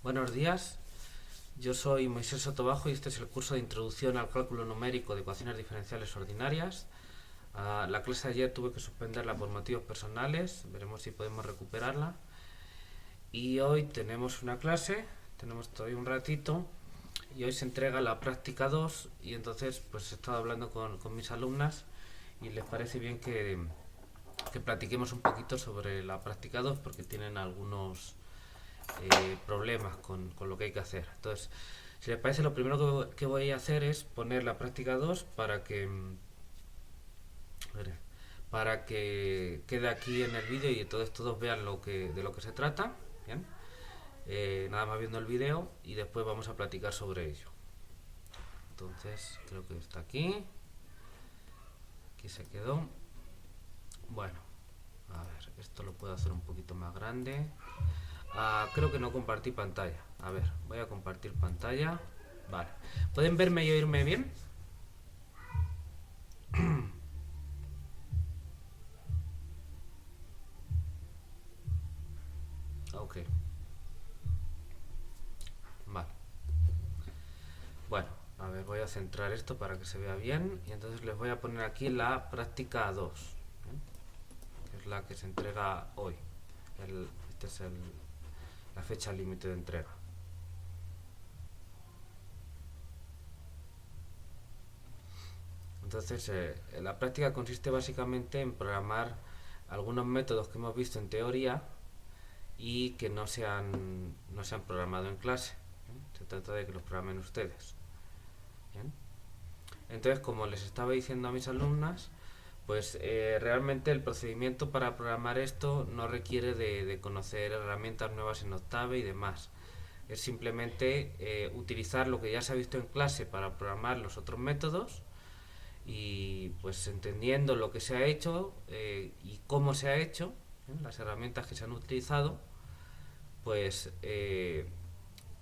Buenos días, yo soy Moisés Sotobajo y este es el curso de Introducción al Cálculo Numérico de Ecuaciones Diferenciales Ordinarias. La clase de ayer tuve que suspenderla por motivos personales, veremos si podemos recuperarla. Y hoy tenemos una clase, tenemos todavía un ratito, y hoy se entrega la práctica 2 y entonces pues he estado hablando con mis alumnas y les parece bien que platiquemos un poquito sobre la práctica 2 porque tienen algunos problemas con lo que hay que hacer. Entonces, si les parece, lo primero que voy a hacer es poner la práctica 2 para que quede aquí en el vídeo y entonces todos vean de lo que se trata. ¿Bien? Nada más viendo el vídeo y después vamos a platicar sobre ello. Entonces, creo que está aquí. Aquí se quedó. Bueno, a ver, esto lo puedo hacer un poquito más grande. Creo que no compartí pantalla. A ver, voy a compartir pantalla. Vale. ¿Pueden verme y oírme bien? Ok. Vale. Bueno, a ver, voy a centrar esto para que se vea bien. Y entonces les voy a poner aquí la práctica 2, que es la que se entrega hoy. Esta es la fecha límite de entrega. Entonces, la práctica consiste básicamente en programar algunos métodos que hemos visto en teoría y que no se han programado en clase. Se trata de que los programen ustedes. ¿Bien? Entonces, como les estaba diciendo a mis alumnas, pues realmente el procedimiento para programar esto no requiere de conocer herramientas nuevas en Octave y demás. Es simplemente utilizar lo que ya se ha visto en clase para programar los otros métodos y pues entendiendo lo que se ha hecho y cómo se ha hecho, las herramientas que se han utilizado, pues,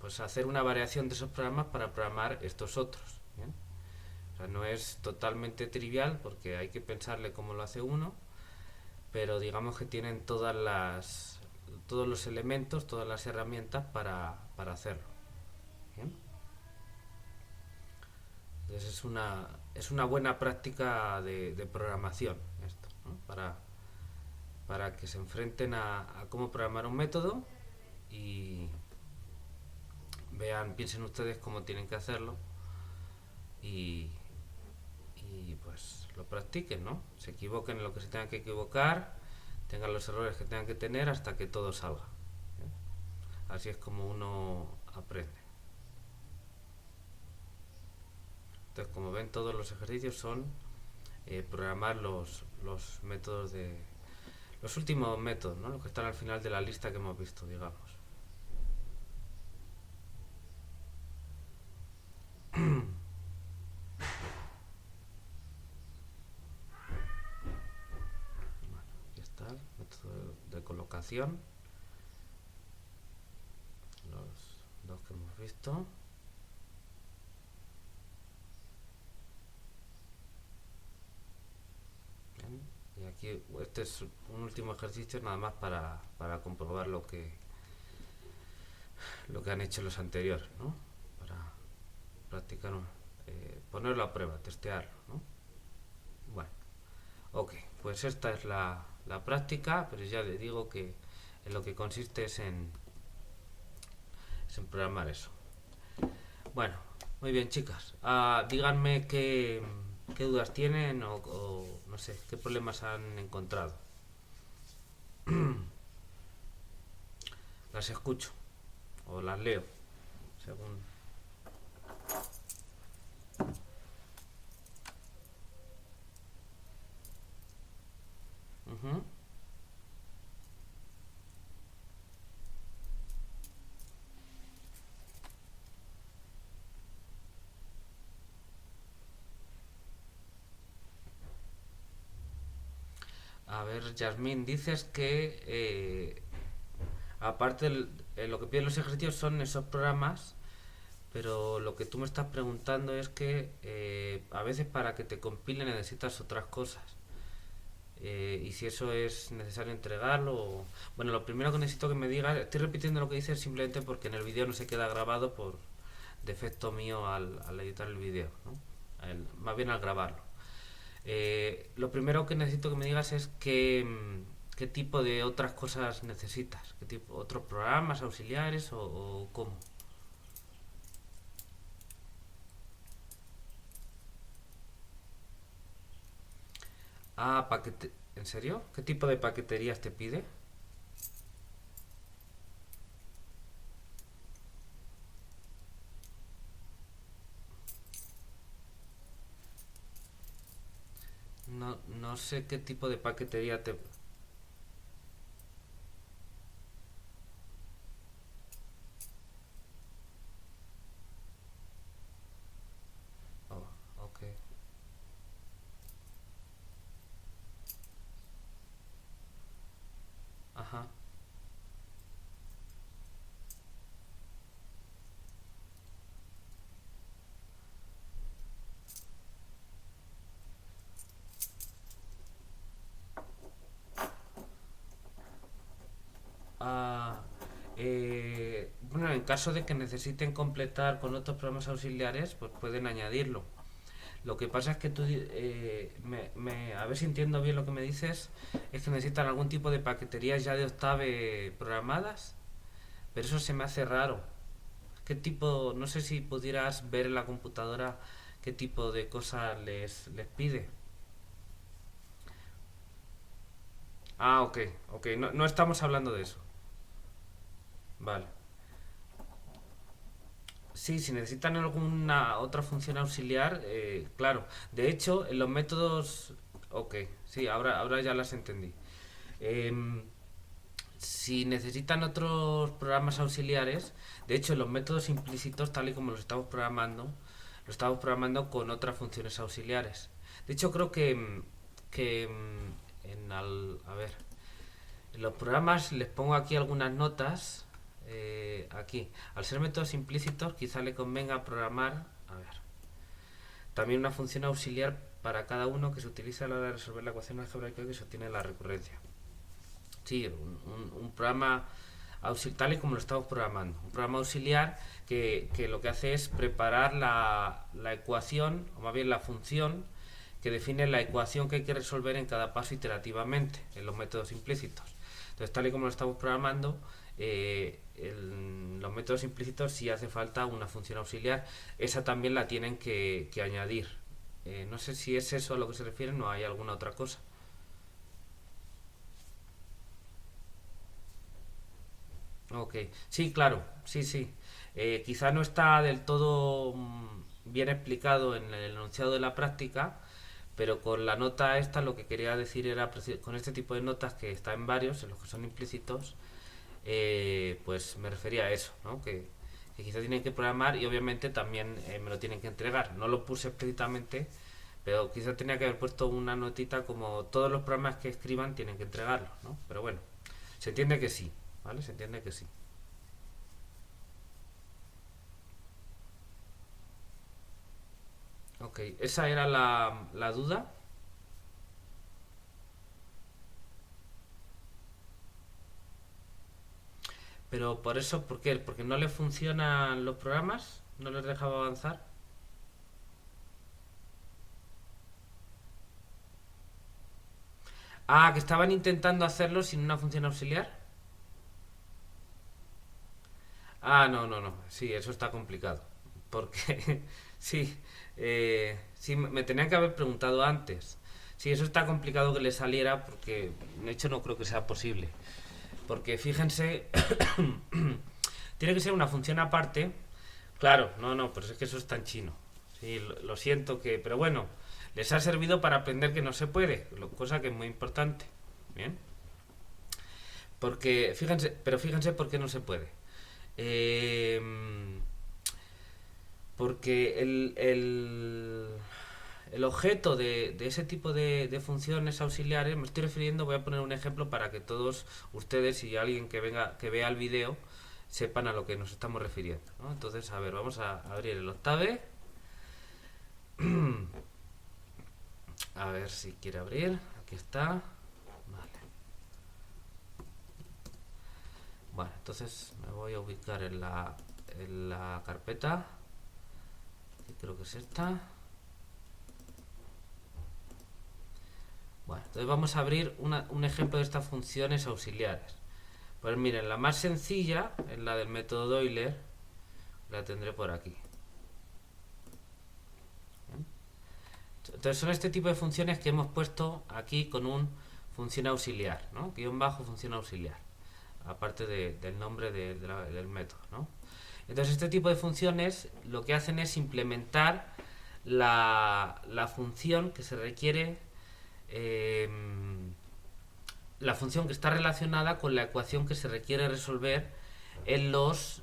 pues hacer una variación de esos programas para programar estos otros. ¿Bien? O sea, no es totalmente trivial porque hay que pensarle cómo lo hace uno, pero digamos que tienen todos los elementos, todas las herramientas para hacerlo. ¿Bien? Entonces es una buena práctica de programación esto, ¿no? Para que se enfrenten a cómo programar un método y vean, piensen ustedes cómo tienen que hacerlo y, y pues lo practiquen, ¿no? Se equivoquen en lo que se tengan que equivocar, tengan los errores que tengan que tener hasta que todo salga. ¿Eh? Así es como uno aprende. Entonces, como ven, todos los ejercicios son programar los métodos los últimos métodos, ¿no? Los que están al final de la lista que hemos visto, digamos. Aquí está el método de colocación, los dos que hemos visto. Bien. Y aquí este es un último ejercicio nada más para comprobar lo que han hecho los anteriores, ¿no? Para practicar, ponerlo a prueba, testearlo, ¿no? Bueno, ok, pues esta es la práctica, pero ya le digo que en lo que consiste es en programar eso. Bueno, muy bien, chicas. Díganme qué dudas tienen o no sé, qué problemas han encontrado. Las escucho o las leo, según. Ujú. A ver, Yasmín, dices que aparte lo que piden los ejercicios son esos programas, pero lo que tú me estás preguntando es que a veces para que te compilen necesitas otras cosas. y si eso es necesario entregarlo. Bueno, lo primero que necesito que me digas, estoy repitiendo lo que dices simplemente porque en el vídeo no se queda grabado por defecto mío al editar el vídeo, ¿no? Más bien al grabarlo. Lo primero que necesito que me digas es qué tipo de otras cosas necesitas, qué tipo, otros programas auxiliares o cómo. Ah, paquete. ¿En serio? ¿Qué tipo de paqueterías te pide? No, no sé qué tipo de paquetería te... Oh, ok. Ajá. Ah, bueno, en caso de que necesiten completar con otros programas auxiliares, pues pueden añadirlo. Lo que pasa es que tú, a ver si entiendo bien lo que me dices, es que necesitan algún tipo de paqueterías ya de Octave programadas, pero eso se me hace raro. ¿Qué tipo, no sé si pudieras ver en la computadora qué tipo de cosas les pide? Ah, ok, ok, no, no estamos hablando de eso. Vale. Sí, si necesitan alguna otra función auxiliar, claro. De hecho, en los métodos... Ok, sí, ahora ya las entendí. Em, si necesitan otros programas auxiliares, de hecho, los métodos implícitos, tal y como los estamos programando con otras funciones auxiliares. De hecho, creo que a ver, en los programas les pongo aquí algunas notas. Aquí, al ser métodos implícitos, quizá le convenga programar, a ver, también una función auxiliar para cada uno que se utiliza a la hora de resolver la ecuación algebraica que sostiene la recurrencia. Sí, un programa tal y como lo estamos programando. Un programa auxiliar que lo que hace es preparar la ecuación, o más bien la función, que define la ecuación que hay que resolver en cada paso iterativamente, en los métodos implícitos. Entonces, tal y como lo estamos programando, los métodos implícitos, si hace falta una función auxiliar, esa también la tienen que añadir. No sé si es eso a lo que se refieren o hay alguna otra cosa. Ok, sí, claro, sí, sí. Quizá no está del todo bien explicado en el enunciado de la práctica, pero con la nota esta lo que quería decir era, con este tipo de notas que está en varios, en los que son implícitos, pues me refería a eso, ¿no? Que quizá tienen que programar y obviamente también me lo tienen que entregar. No lo puse explícitamente, pero quizá tenía que haber puesto una notita como todos los programas que escriban tienen que entregarlo, ¿no? Pero bueno, se entiende que sí, ¿vale? Se entiende que sí. Ok, esa era la duda. Pero por eso, ¿por qué? ¿Porque no le funcionan los programas? ¿No les dejaba avanzar? Ah, que estaban intentando hacerlo sin una función auxiliar. Ah, no, no, no. Sí, eso está complicado. Porque, sí, sí, me tenían que haber preguntado antes. Sí, eso está complicado que le saliera porque, de hecho, no creo que sea posible. Porque fíjense, tiene que ser una función aparte. Claro, no, no, pero es que eso está en chino. Sí, lo siento que, pero bueno, les ha servido para aprender que no se puede, cosa que es muy importante. Bien, porque fíjense, pero fíjense por qué no se puede. Eh, porque el objeto de ese tipo de funciones auxiliares, me estoy refiriendo, voy a poner un ejemplo para que todos ustedes y alguien que venga, que vea el vídeo, sepan a lo que nos estamos refiriendo, ¿no? Entonces, a ver, vamos a abrir el Octave. A ver si quiere abrir. aquí está. Vale. Bueno, entonces me voy a ubicar en la carpeta, que creo que es esta. Bueno, entonces vamos a abrir un ejemplo de estas funciones auxiliares. Pues miren, la más sencilla es la del método de Euler, la tendré por aquí. ¿Bien? Entonces son este tipo de funciones que hemos puesto aquí con un función auxiliar, ¿no? Guión bajo función auxiliar, aparte del nombre del método, ¿no? Entonces este tipo de funciones lo que hacen es implementar la función que se requiere, la función que está relacionada con la ecuación que se requiere resolver en los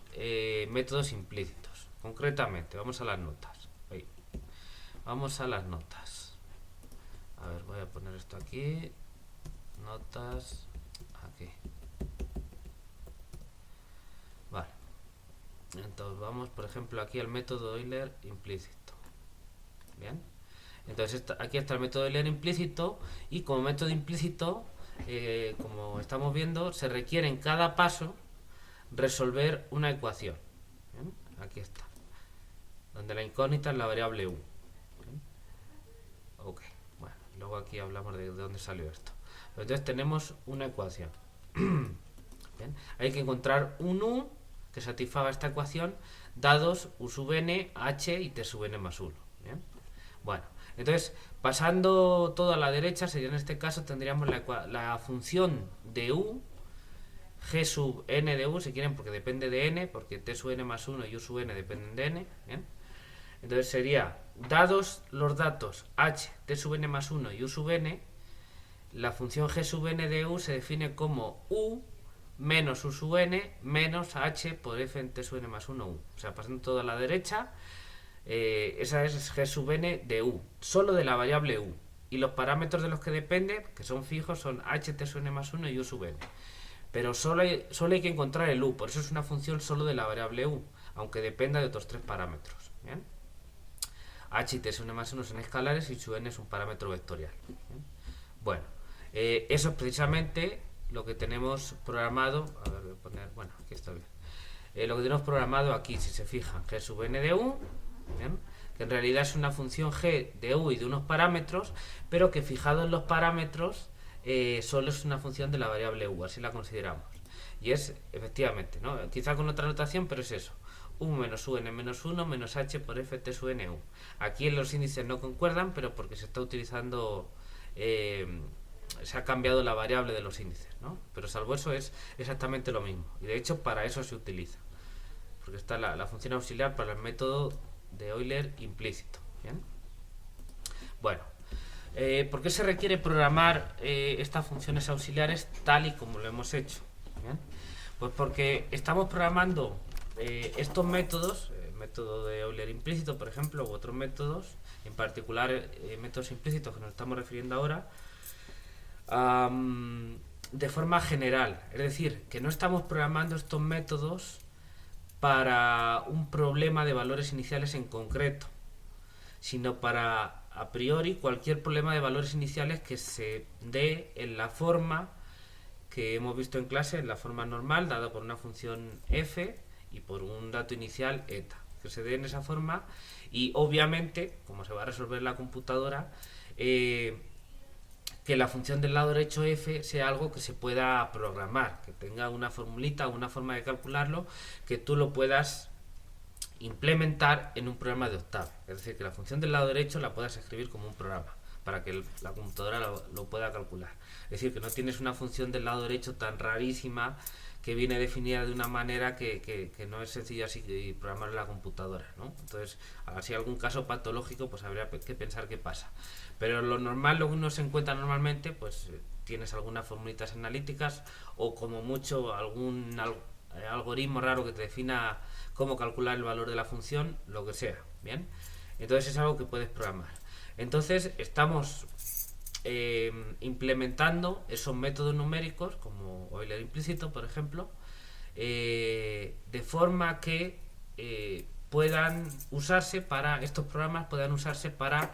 métodos implícitos. Concretamente, vamos a las notas. Ahí. Vamos a las notas. A ver, voy a poner esto aquí. Notas. Aquí. Vale. Entonces vamos, por ejemplo, aquí al método Euler implícito. Bien. Entonces aquí está el método Euler implícito, y como método implícito, como estamos viendo, se requiere en cada paso resolver una ecuación. ¿Bien? Aquí está, donde la incógnita es la variable u. ¿Bien? Ok, bueno, luego aquí hablamos de dónde salió esto. Pero entonces tenemos una ecuación. Bien, hay que encontrar un u que satisfaga esta ecuación, dados u sub n, h y t sub n más 1. ¿Bien? Bueno, entonces, pasando todo a la derecha, sería en este caso tendríamos la función de u, g sub n de u, si quieren, porque depende de n, porque t sub n más 1 y u sub n dependen de n. ¿Bien? Entonces sería, dados los datos h, t sub n más 1 y u sub n, la función g sub n de u se define como u menos u sub n menos h por f en t sub n más 1 u. O sea, pasando todo a la derecha, esa es g sub n de u, solo de la variable u. Y los parámetros de los que depende, que son fijos, son h, t sub n más 1 y u sub n. Pero solo hay que encontrar el u, por eso es una función solo de la variable u, aunque dependa de otros tres parámetros. ¿Bien? H y t sub n más 1 son escalares y su n es un parámetro vectorial. ¿Bien? Bueno, eso es precisamente lo que tenemos programado. A ver, voy a poner, bueno, aquí está bien. Lo que tenemos programado aquí, si se fijan, g sub n de u, ¿bien? Que en realidad es una función g de u y de unos parámetros, pero que fijado en los parámetros solo es una función de la variable u, así la consideramos. Y es, efectivamente, ¿no? Quizá con otra notación, pero es eso. U menos u n menos 1 menos h por f t sub n u. Aquí en los índices no concuerdan, pero porque se está utilizando, se ha cambiado la variable de los índices, ¿no? Pero salvo eso es exactamente lo mismo. Y de hecho para eso se utiliza. Porque está la función auxiliar para el método de Euler implícito. ¿Bien? Bueno, ¿por qué se requiere programar estas funciones auxiliares tal y como lo hemos hecho? ¿Bien? Pues porque estamos programando estos métodos, el método de Euler implícito, por ejemplo, u otros métodos, en particular métodos implícitos que nos estamos refiriendo ahora, de forma general. Es decir, que no estamos programando estos métodos para un problema de valores iniciales en concreto, sino para a priori cualquier problema de valores iniciales que se dé en la forma que hemos visto en clase, en la forma normal, dada por una función f y por un dato inicial eta, que se dé en esa forma. Y obviamente, como se va a resolver en la computadora, que la función del lado derecho f sea algo que se pueda programar, que tenga una formulita o una forma de calcularlo, que tú lo puedas implementar en un programa de Octave. Es decir, que la función del lado derecho la puedas escribir como un programa para que la computadora lo pueda calcular. Es decir, que no tienes una función del lado derecho tan rarísima que viene definida de una manera que no es sencillo así programar en la computadora, ¿no? Entonces, si hay algún caso patológico, pues habría que pensar qué pasa. Pero lo normal, lo que uno se encuentra normalmente, pues tienes algunas formulitas analíticas o como mucho algún algoritmo raro que te defina cómo calcular el valor de la función, lo que sea, ¿bien? Entonces es algo que puedes programar. Entonces estamos implementando esos métodos numéricos, como Euler implícito, por ejemplo, de forma que puedan usarse para, estos programas puedan usarse para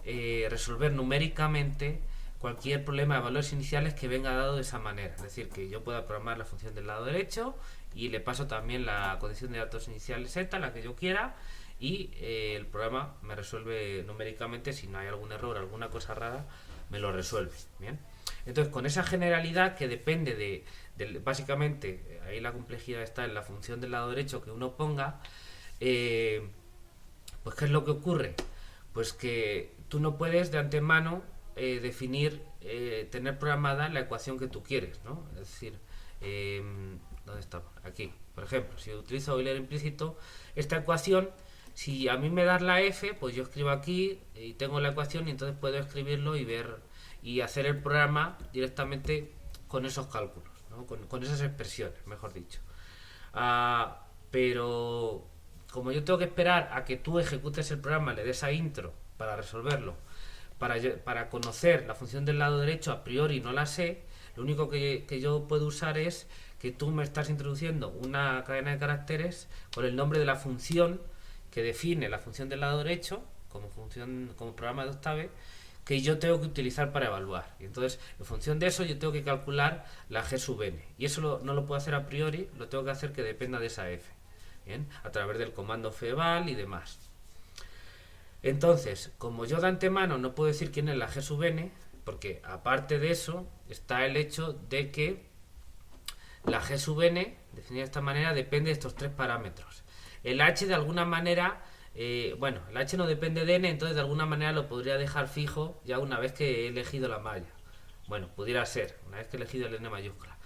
resolver numéricamente cualquier problema de valores iniciales que venga dado de esa manera. Es decir, que yo pueda programar la función del lado derecho y le paso también la condición de datos iniciales z, la que yo quiera, y el programa me resuelve numéricamente. Si no hay algún error, alguna cosa rara, me lo resuelve. Bien. Entonces, con esa generalidad que depende básicamente, ahí la complejidad está en la función del lado derecho que uno ponga, pues ¿qué es lo que ocurre? Pues que tú no puedes de antemano definir, tener programada la ecuación que tú quieres, ¿no? Es decir, ¿dónde está? Aquí, por ejemplo, si utilizo Euler implícito, esta ecuación, si a mí me das la f, pues yo escribo aquí y tengo la ecuación, y entonces puedo escribirlo y ver y hacer el programa directamente con esos cálculos, ¿no? Con esas expresiones, mejor dicho. Pero como yo tengo que esperar a que tú ejecutes el programa, le des a intro para resolverlo, para conocer la función del lado derecho, a priori no la sé, lo único que yo puedo usar es que tú me estás introduciendo una cadena de caracteres con el nombre de la función que define la función del lado derecho como programa de Octave, que yo tengo que utilizar para evaluar. Y entonces, en función de eso, yo tengo que calcular la g sub n. Y eso no lo puedo hacer a priori, lo tengo que hacer que dependa de esa f. ¿Bien? A través del comando feval y demás. Entonces, como yo de antemano no puedo decir quién es la g sub n, porque aparte de eso está el hecho de que la g sub n, definida de esta manera, depende de estos tres parámetros. El h de alguna manera, bueno, el h no depende de n, entonces de alguna manera lo podría dejar fijo ya una vez que he elegido la malla. Bueno, pudiera ser, una vez que he elegido el n mayúscula.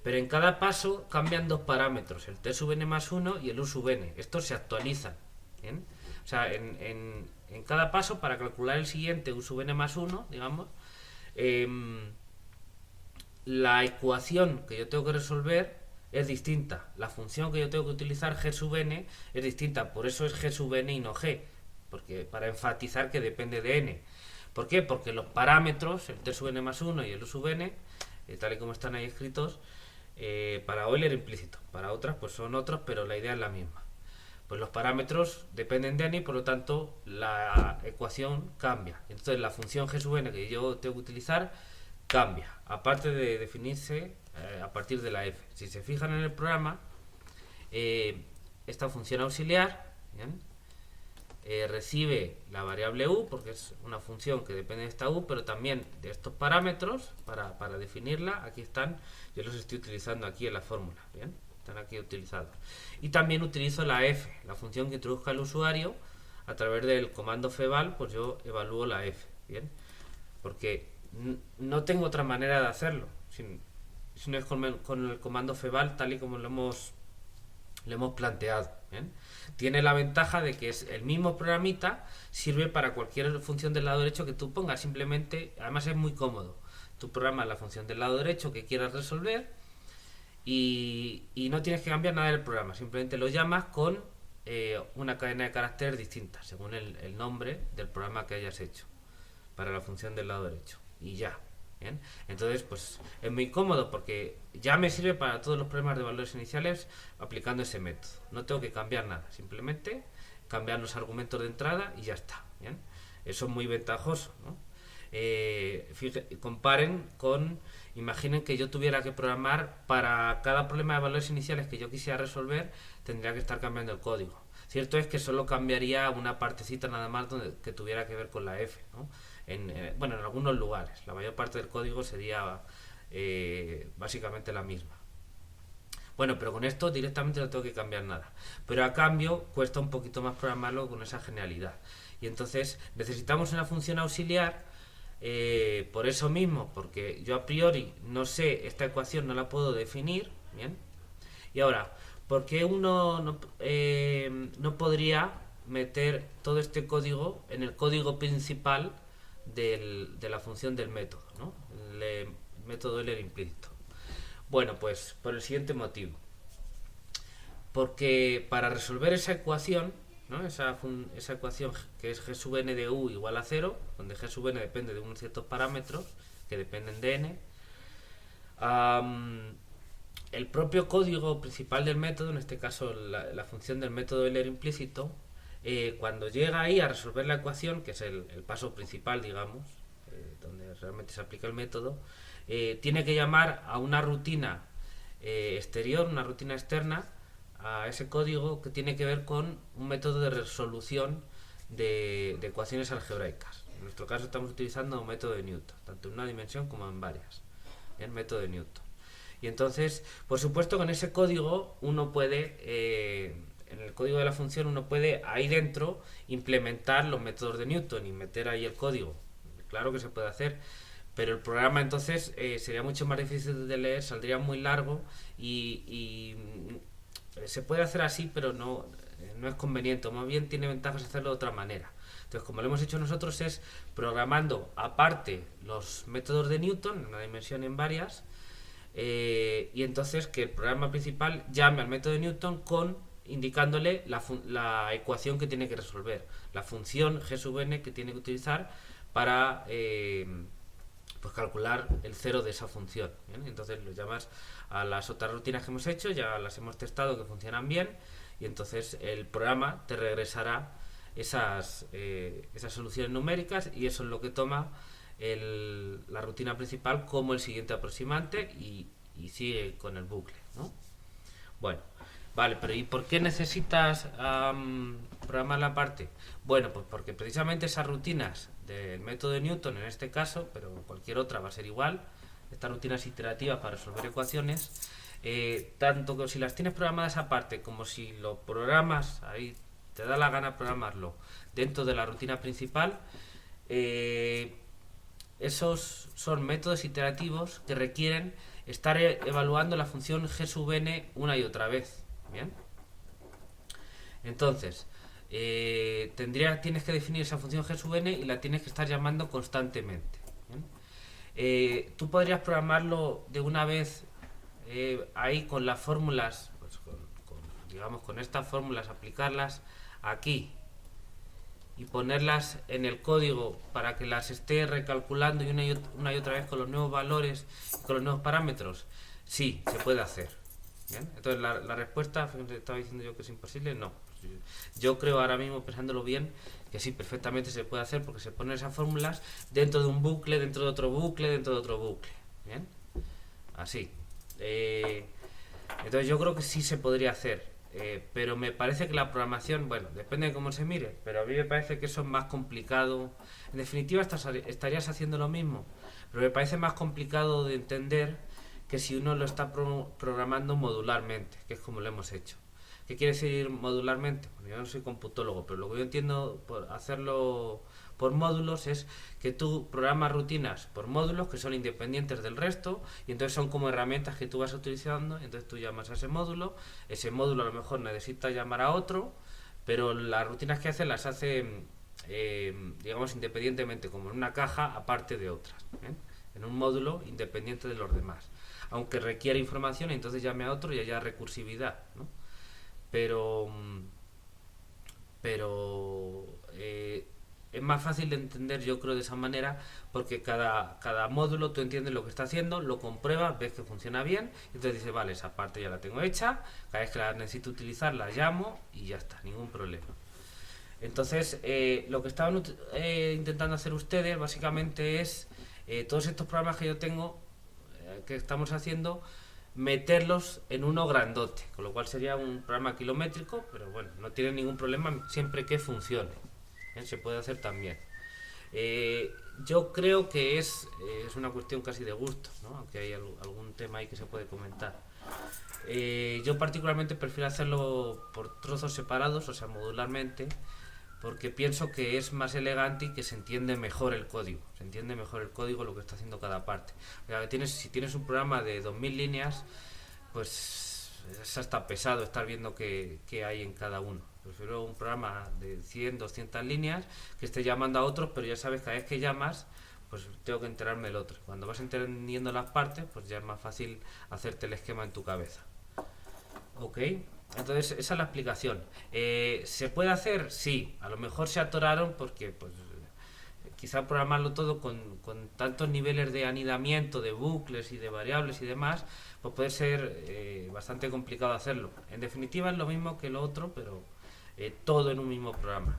Pero en cada paso cambian dos parámetros, el t sub n más 1 y el u sub n. Estos se actualizan. ¿Bien? O sea, en cada paso, para calcular el siguiente, u sub n más 1, digamos, la ecuación que yo tengo que resolver es distinta. La función que yo tengo que utilizar, g sub n, es distinta. Por eso es g sub n y no g. Porque, para enfatizar que depende de n. ¿Por qué? Porque los parámetros, el t sub n más 1 y el u sub n, tal y como están ahí escritos, para Euler implícito. Para otras pues son otros, pero la idea es la misma. Pues los parámetros dependen de n y por lo tanto la ecuación cambia. Entonces la función g sub n que yo tengo que utilizar cambia, aparte de definirse a partir de la f. Si se fijan en el programa, esta función auxiliar, ¿bien? Recibe la variable u, porque es una función que depende de esta u, pero también de estos parámetros para definirla. Aquí están, yo los estoy utilizando aquí en la fórmula, ¿bien? Están aquí utilizados. Y también utilizo la f, la función que introduzca el usuario. A través del comando feval, pues yo evalúo la f, ¿bien? Porque no tengo otra manera de hacerlo, si no es con el comando feval tal y como lo hemos planteado. ¿Bien? Tiene la ventaja de que es el mismo programita, sirve para cualquier función del lado derecho que tú pongas. Simplemente, además es muy cómodo, tú programas la función del lado derecho que quieras resolver y no tienes que cambiar nada del programa, simplemente lo llamas con una cadena de caracteres distinta según el nombre del programa que hayas hecho para la función del lado derecho, y ya. ¿Bien? Entonces, pues es muy cómodo porque ya me sirve para todos los problemas de valores iniciales aplicando ese método. No tengo que cambiar nada, simplemente cambiar los argumentos de entrada y ya está. ¿Bien? Eso es muy ventajoso, ¿no? Comparen con, imaginen que yo tuviera que programar para cada problema de valores iniciales que yo quisiera resolver, tendría que estar cambiando el código. Cierto es que solo cambiaría una partecita nada más que tuviera que ver con la f, ¿no? Bueno, en algunos lugares. La mayor parte del código sería básicamente la misma. Bueno, pero con esto directamente no tengo que cambiar nada. Pero a cambio cuesta un poquito más programarlo con esa genialidad. Y entonces necesitamos una función auxiliar por eso mismo, porque yo a priori no sé, esta ecuación no la puedo definir. ¿Bien? Y ahora, ¿por qué uno no podría meter todo este código en el código principal de la función del método, ¿no? El método Euler implícito? Bueno, pues por el siguiente motivo. Porque para resolver esa ecuación, ¿no? esa ecuación que es g sub n de u igual a 0, donde g sub n depende de unos ciertos parámetros que dependen de n, el propio código principal del método, en este caso la función del método Euler implícito, cuando llega ahí a resolver la ecuación, que es el paso principal, digamos, donde realmente se aplica el método, tiene que llamar a una rutina exterior, una rutina externa, a ese código que tiene que ver con un método de resolución de ecuaciones algebraicas. En nuestro caso estamos utilizando un método de Newton, tanto en una dimensión como en varias. El método de Newton. Y entonces, por supuesto, con ese código uno puede, en el código de la función, uno puede ahí dentro implementar los métodos de Newton y meter ahí el código. Claro que se puede hacer, pero el programa entonces sería mucho más difícil de leer, saldría muy largo y se puede hacer así, pero no es conveniente, más bien tiene ventajas hacerlo de otra manera. Entonces, como lo hemos hecho nosotros, es programando aparte los métodos de Newton, en una dimensión en varias, y entonces que el programa principal llame al método de Newton indicándole la ecuación que tiene que resolver, la función g sub n que tiene que utilizar para pues calcular el cero de esa función. ¿Bien? Entonces lo llamas a las otras rutinas que hemos hecho, ya las hemos testado que funcionan bien, y entonces el programa te regresará esas soluciones numéricas, y eso es lo que toma la rutina principal como el siguiente aproximante y sigue con el bucle, ¿no? Bueno, vale, pero ¿y por qué necesitas programar la parte? Bueno, pues porque precisamente esas rutinas del método de Newton, en este caso, pero cualquier otra va a ser igual, estas rutinas iterativas para resolver ecuaciones, tanto que si las tienes programadas aparte como si lo programas, ahí te da la gana programarlo dentro de la rutina principal, esos son métodos iterativos que requieren estar evaluando la función g sub n una y otra vez. Bien. Entonces, tienes que definir esa función g sub n y la tienes que estar llamando constantemente. Tú podrías programarlo de una vez ahí con las fórmulas, pues digamos con estas fórmulas, aplicarlas aquí y ponerlas en el código para que las esté recalculando una y otra vez con los nuevos valores y con los nuevos parámetros. Sí, se puede hacer. ¿Bien? Entonces la respuesta, estaba diciendo yo que es imposible, no. Yo creo ahora mismo, pensándolo bien, que sí, perfectamente se puede hacer, porque se ponen esas fórmulas dentro de un bucle, dentro de otro bucle, dentro de otro bucle. ¿Bien? Así. Entonces yo creo que sí se podría hacer. Pero me parece que la programación, bueno, depende de cómo se mire, pero a mí me parece que eso es más complicado. En definitiva, estarías haciendo lo mismo, pero me parece más complicado de entender que si uno lo está programando modularmente, que es como lo hemos hecho. ¿Qué quiere decir modularmente? Bueno, yo no soy computólogo, pero lo que yo entiendo por hacerlo por módulos es que tú programas rutinas por módulos que son independientes del resto, y entonces son como herramientas que tú vas utilizando. Entonces tú llamas a ese módulo a lo mejor necesita llamar a otro, pero las rutinas que hace las hace digamos independientemente, como en una caja aparte de otras, ¿eh? En un módulo independiente de los demás, aunque requiere información, entonces llame a otro y haya recursividad, ¿no? pero es más fácil de entender, yo creo, de esa manera, porque cada módulo tú entiendes lo que está haciendo, lo compruebas, ves que funciona bien, y entonces dices, vale, esa parte ya la tengo hecha, cada vez que la necesito utilizar la llamo y ya está, ningún problema. Entonces, lo que estaban intentando hacer ustedes básicamente es todos estos programas que yo tengo, que estamos haciendo, meterlos en uno grandote, con lo cual sería un programa kilométrico, pero bueno, no tiene ningún problema siempre que funcione. Se puede hacer también. Yo creo que es una cuestión casi de gusto, ¿no? Aunque hay algún tema ahí que se puede comentar. Yo particularmente prefiero hacerlo por trozos separados, o sea, modularmente, porque pienso que es más elegante y que se entiende mejor el código. Se entiende mejor el código, lo que está haciendo cada parte. O sea, si tienes un programa de 2000 líneas, pues es hasta pesado estar viendo qué hay en cada uno. Prefiero un programa de 100, 200 líneas que esté llamando a otros, pero ya sabes, cada vez que llamas, pues tengo que enterarme del otro. Cuando vas entendiendo las partes, pues ya es más fácil hacerte el esquema en tu cabeza. ¿Ok? Entonces esa es la explicación. ¿Se puede hacer? Sí. A lo mejor se atoraron porque pues quizá programarlo todo con tantos niveles de anidamiento, de bucles y de variables y demás, pues puede ser bastante complicado hacerlo. En definitiva es lo mismo que lo otro, pero todo en un mismo programa.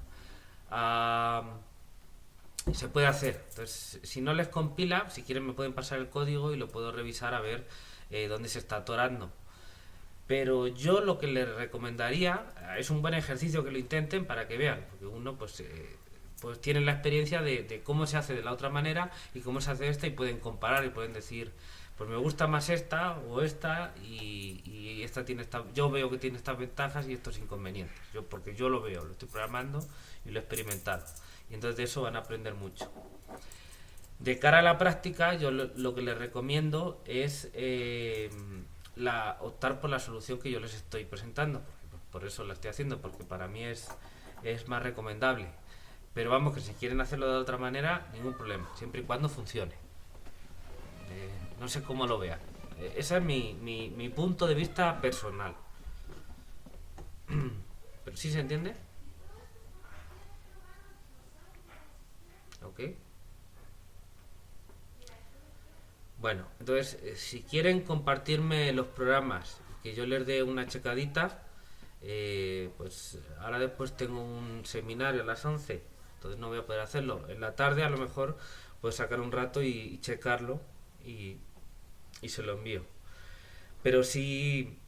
se puede hacer. Entonces, si no les compila, si quieren me pueden pasar el código y lo puedo revisar a ver dónde se está atorando. Pero yo lo que les recomendaría es un buen ejercicio que lo intenten para que vean, porque uno pues tiene la experiencia de cómo se hace de la otra manera y cómo se hace esta y pueden comparar y pueden decir, pues me gusta más esta o esta y esta tiene esta, yo veo que tiene estas ventajas y estos inconvenientes, porque yo lo veo, lo estoy programando y lo he experimentado. Y entonces de eso van a aprender mucho. De cara a la práctica, yo lo que les recomiendo es optar por la solución que yo les estoy presentando. Por eso la estoy haciendo, porque para mí es más recomendable. Pero vamos, que si quieren hacerlo de otra manera, ningún problema, siempre y cuando funcione. No sé cómo lo vean. Ese es mi punto de vista personal. ¿Pero sí se entiende? ¿Ok? Bueno, entonces, si quieren compartirme los programas, que yo les dé una checadita, pues ahora después tengo un seminario a las 11, entonces no voy a poder hacerlo. En la tarde a lo mejor puedo sacar un rato y checarlo y, y se lo envío. Pero si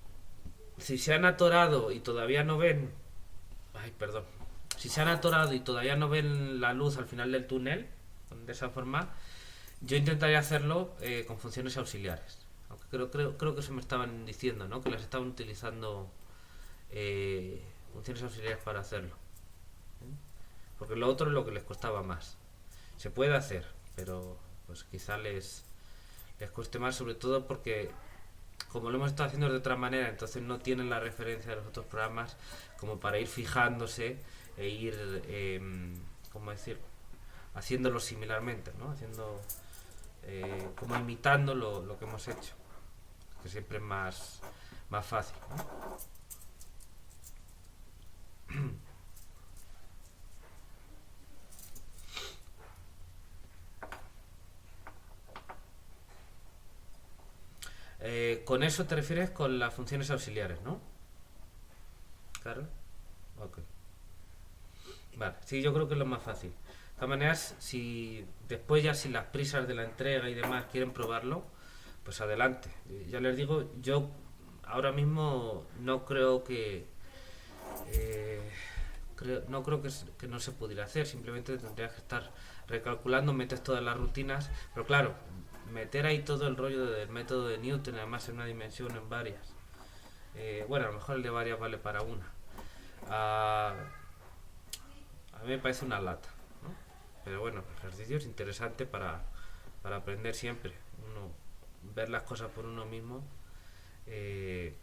se han atorado y todavía no ven, ay, perdón, si se han atorado y todavía no ven la luz al final del túnel, de esa forma, yo intentaría hacerlo con funciones auxiliares. Aunque creo que se me estaban diciendo, ¿no? Que las estaban utilizando funciones auxiliares para hacerlo. Porque lo otro es lo que les costaba más. Se puede hacer, pero pues quizá les cueste más, sobre todo porque como lo hemos estado haciendo de otra manera, entonces no tienen la referencia de los otros programas como para ir fijándose e ir, ¿cómo decir? Haciéndolo similarmente, ¿no? Como imitando lo que hemos hecho, que siempre es más fácil, ¿no? Con eso te refieres con las funciones auxiliares, ¿no? Claro. Ok. Vale, sí, yo creo que es lo más fácil. De todas maneras, si después ya si las prisas de la entrega y demás quieren probarlo, pues adelante. Ya les digo, yo ahora mismo no creo no creo que no se pudiera hacer, simplemente tendrías que estar recalculando, metes todas las rutinas, pero claro, meter ahí todo el rollo del método de Newton, además en una dimensión o en varias. Bueno, a lo mejor el de varias vale para una. Ah, a mí me parece una lata, ¿no? Pero bueno, el ejercicio es interesante para aprender siempre. Uno, ver las cosas por uno mismo eh,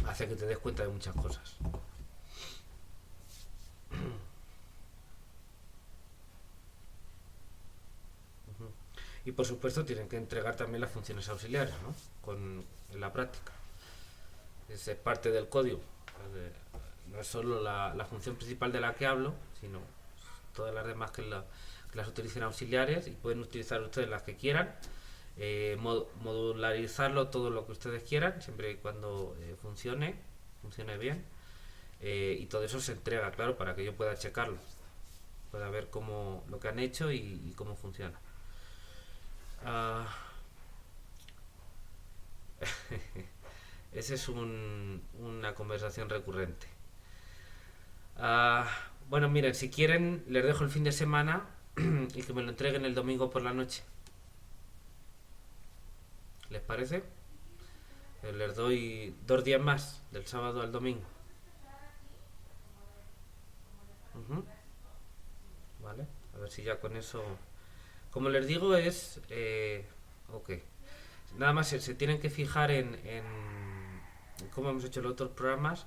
hace que te des cuenta de muchas cosas. Y por supuesto tienen que entregar también las funciones auxiliares, ¿no? En la práctica. Es parte del código. No es solo la función principal de la que hablo, sino todas las demás que las utilicen auxiliares y pueden utilizar ustedes las que quieran, modularizarlo todo lo que ustedes quieran, siempre y cuando funcione bien. Y todo eso se entrega, claro, para que yo pueda checarlo, pueda ver lo que han hecho y cómo funciona. Ah, esa es una conversación recurrente. Ah, bueno, miren, si quieren, les dejo el fin de semana y que me lo entreguen el domingo por la noche. ¿Les parece? Les doy 2 días más, del sábado al domingo. Ujú. Vale, a ver si ya con eso. Como les digo, ok. Nada más se tienen que fijar en cómo hemos hecho los otros programas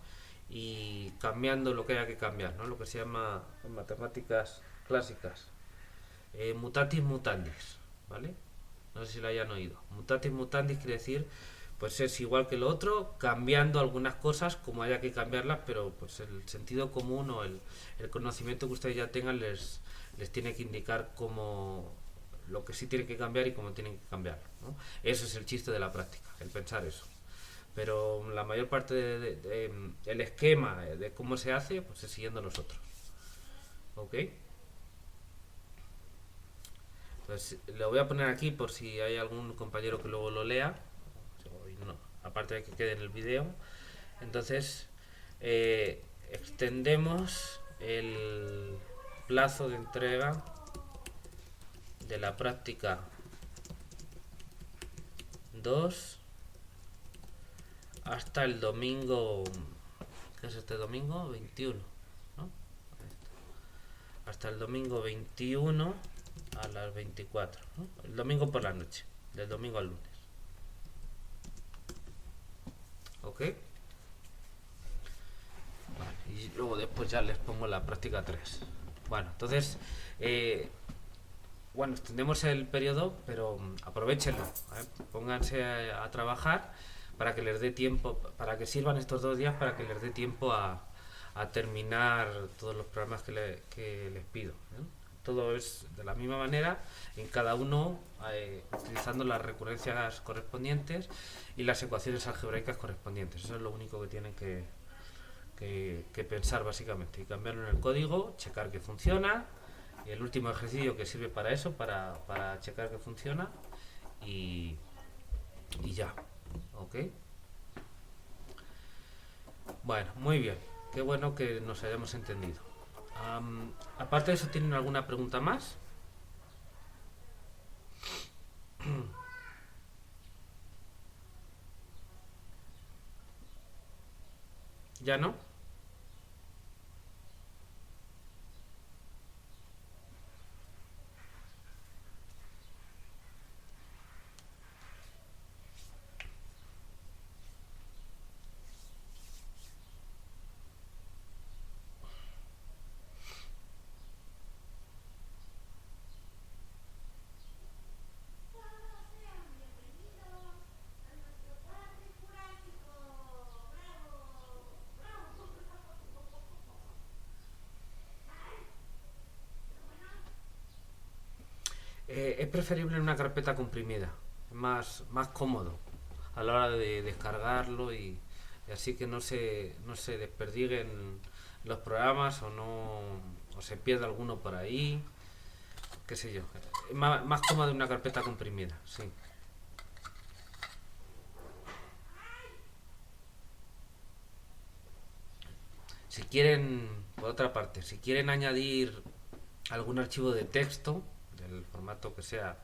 y cambiando lo que haya que cambiar, ¿no? Lo que se llama en matemáticas clásicas mutatis mutandis, ¿vale? No sé si lo hayan oído. Mutatis mutandis quiere decir pues es igual que lo otro, cambiando algunas cosas como haya que cambiarlas, pero pues el sentido común o el conocimiento que ustedes ya tengan les tiene que indicar cómo lo que sí tienen que cambiar y cómo tienen que cambiarlo, ¿no? Eso es el chiste de la práctica, el pensar eso. Pero la mayor parte el esquema de cómo se hace, pues es siguiendo los otros. ¿Ok? Pues lo voy a poner aquí por si hay algún compañero que luego lo lea, aparte de que quede en el vídeo. Entonces, extendemos el plazo de entrega de la práctica 2 hasta el domingo, ¿qué es este domingo? 21, ¿no? Hasta el domingo 21 a las 24, ¿no? El domingo por la noche, del domingo al lunes. ¿Ok? Vale, y luego después ya les pongo la práctica 3. Bueno, entonces, bueno, extendemos el periodo, pero aprovechenlo, ¿eh? Pónganse a trabajar para que les dé tiempo, para que sirvan estos 2 días, para que les dé tiempo a terminar todos los programas que les pido, ¿eh? Todo es de la misma manera, en cada uno utilizando las recurrencias correspondientes y las ecuaciones algebraicas correspondientes. Eso es lo único que tienen que pensar básicamente, y cambiarlo en el código, checar que funciona, y el último ejercicio que sirve para eso, para checar que funciona, y, y ya, ¿ok? Bueno, muy bien, qué bueno que nos hayamos entendido. Aparte de eso, ¿tienen alguna pregunta más? ¿Ya no? Es preferible en una carpeta comprimida, es más cómodo a la hora de descargarlo, y así que no se desperdiguen los programas, o se pierda alguno por ahí, qué sé yo. Es más cómodo en una carpeta comprimida, sí. Si quieren, por otra parte, si quieren añadir algún archivo de texto, del formato que sea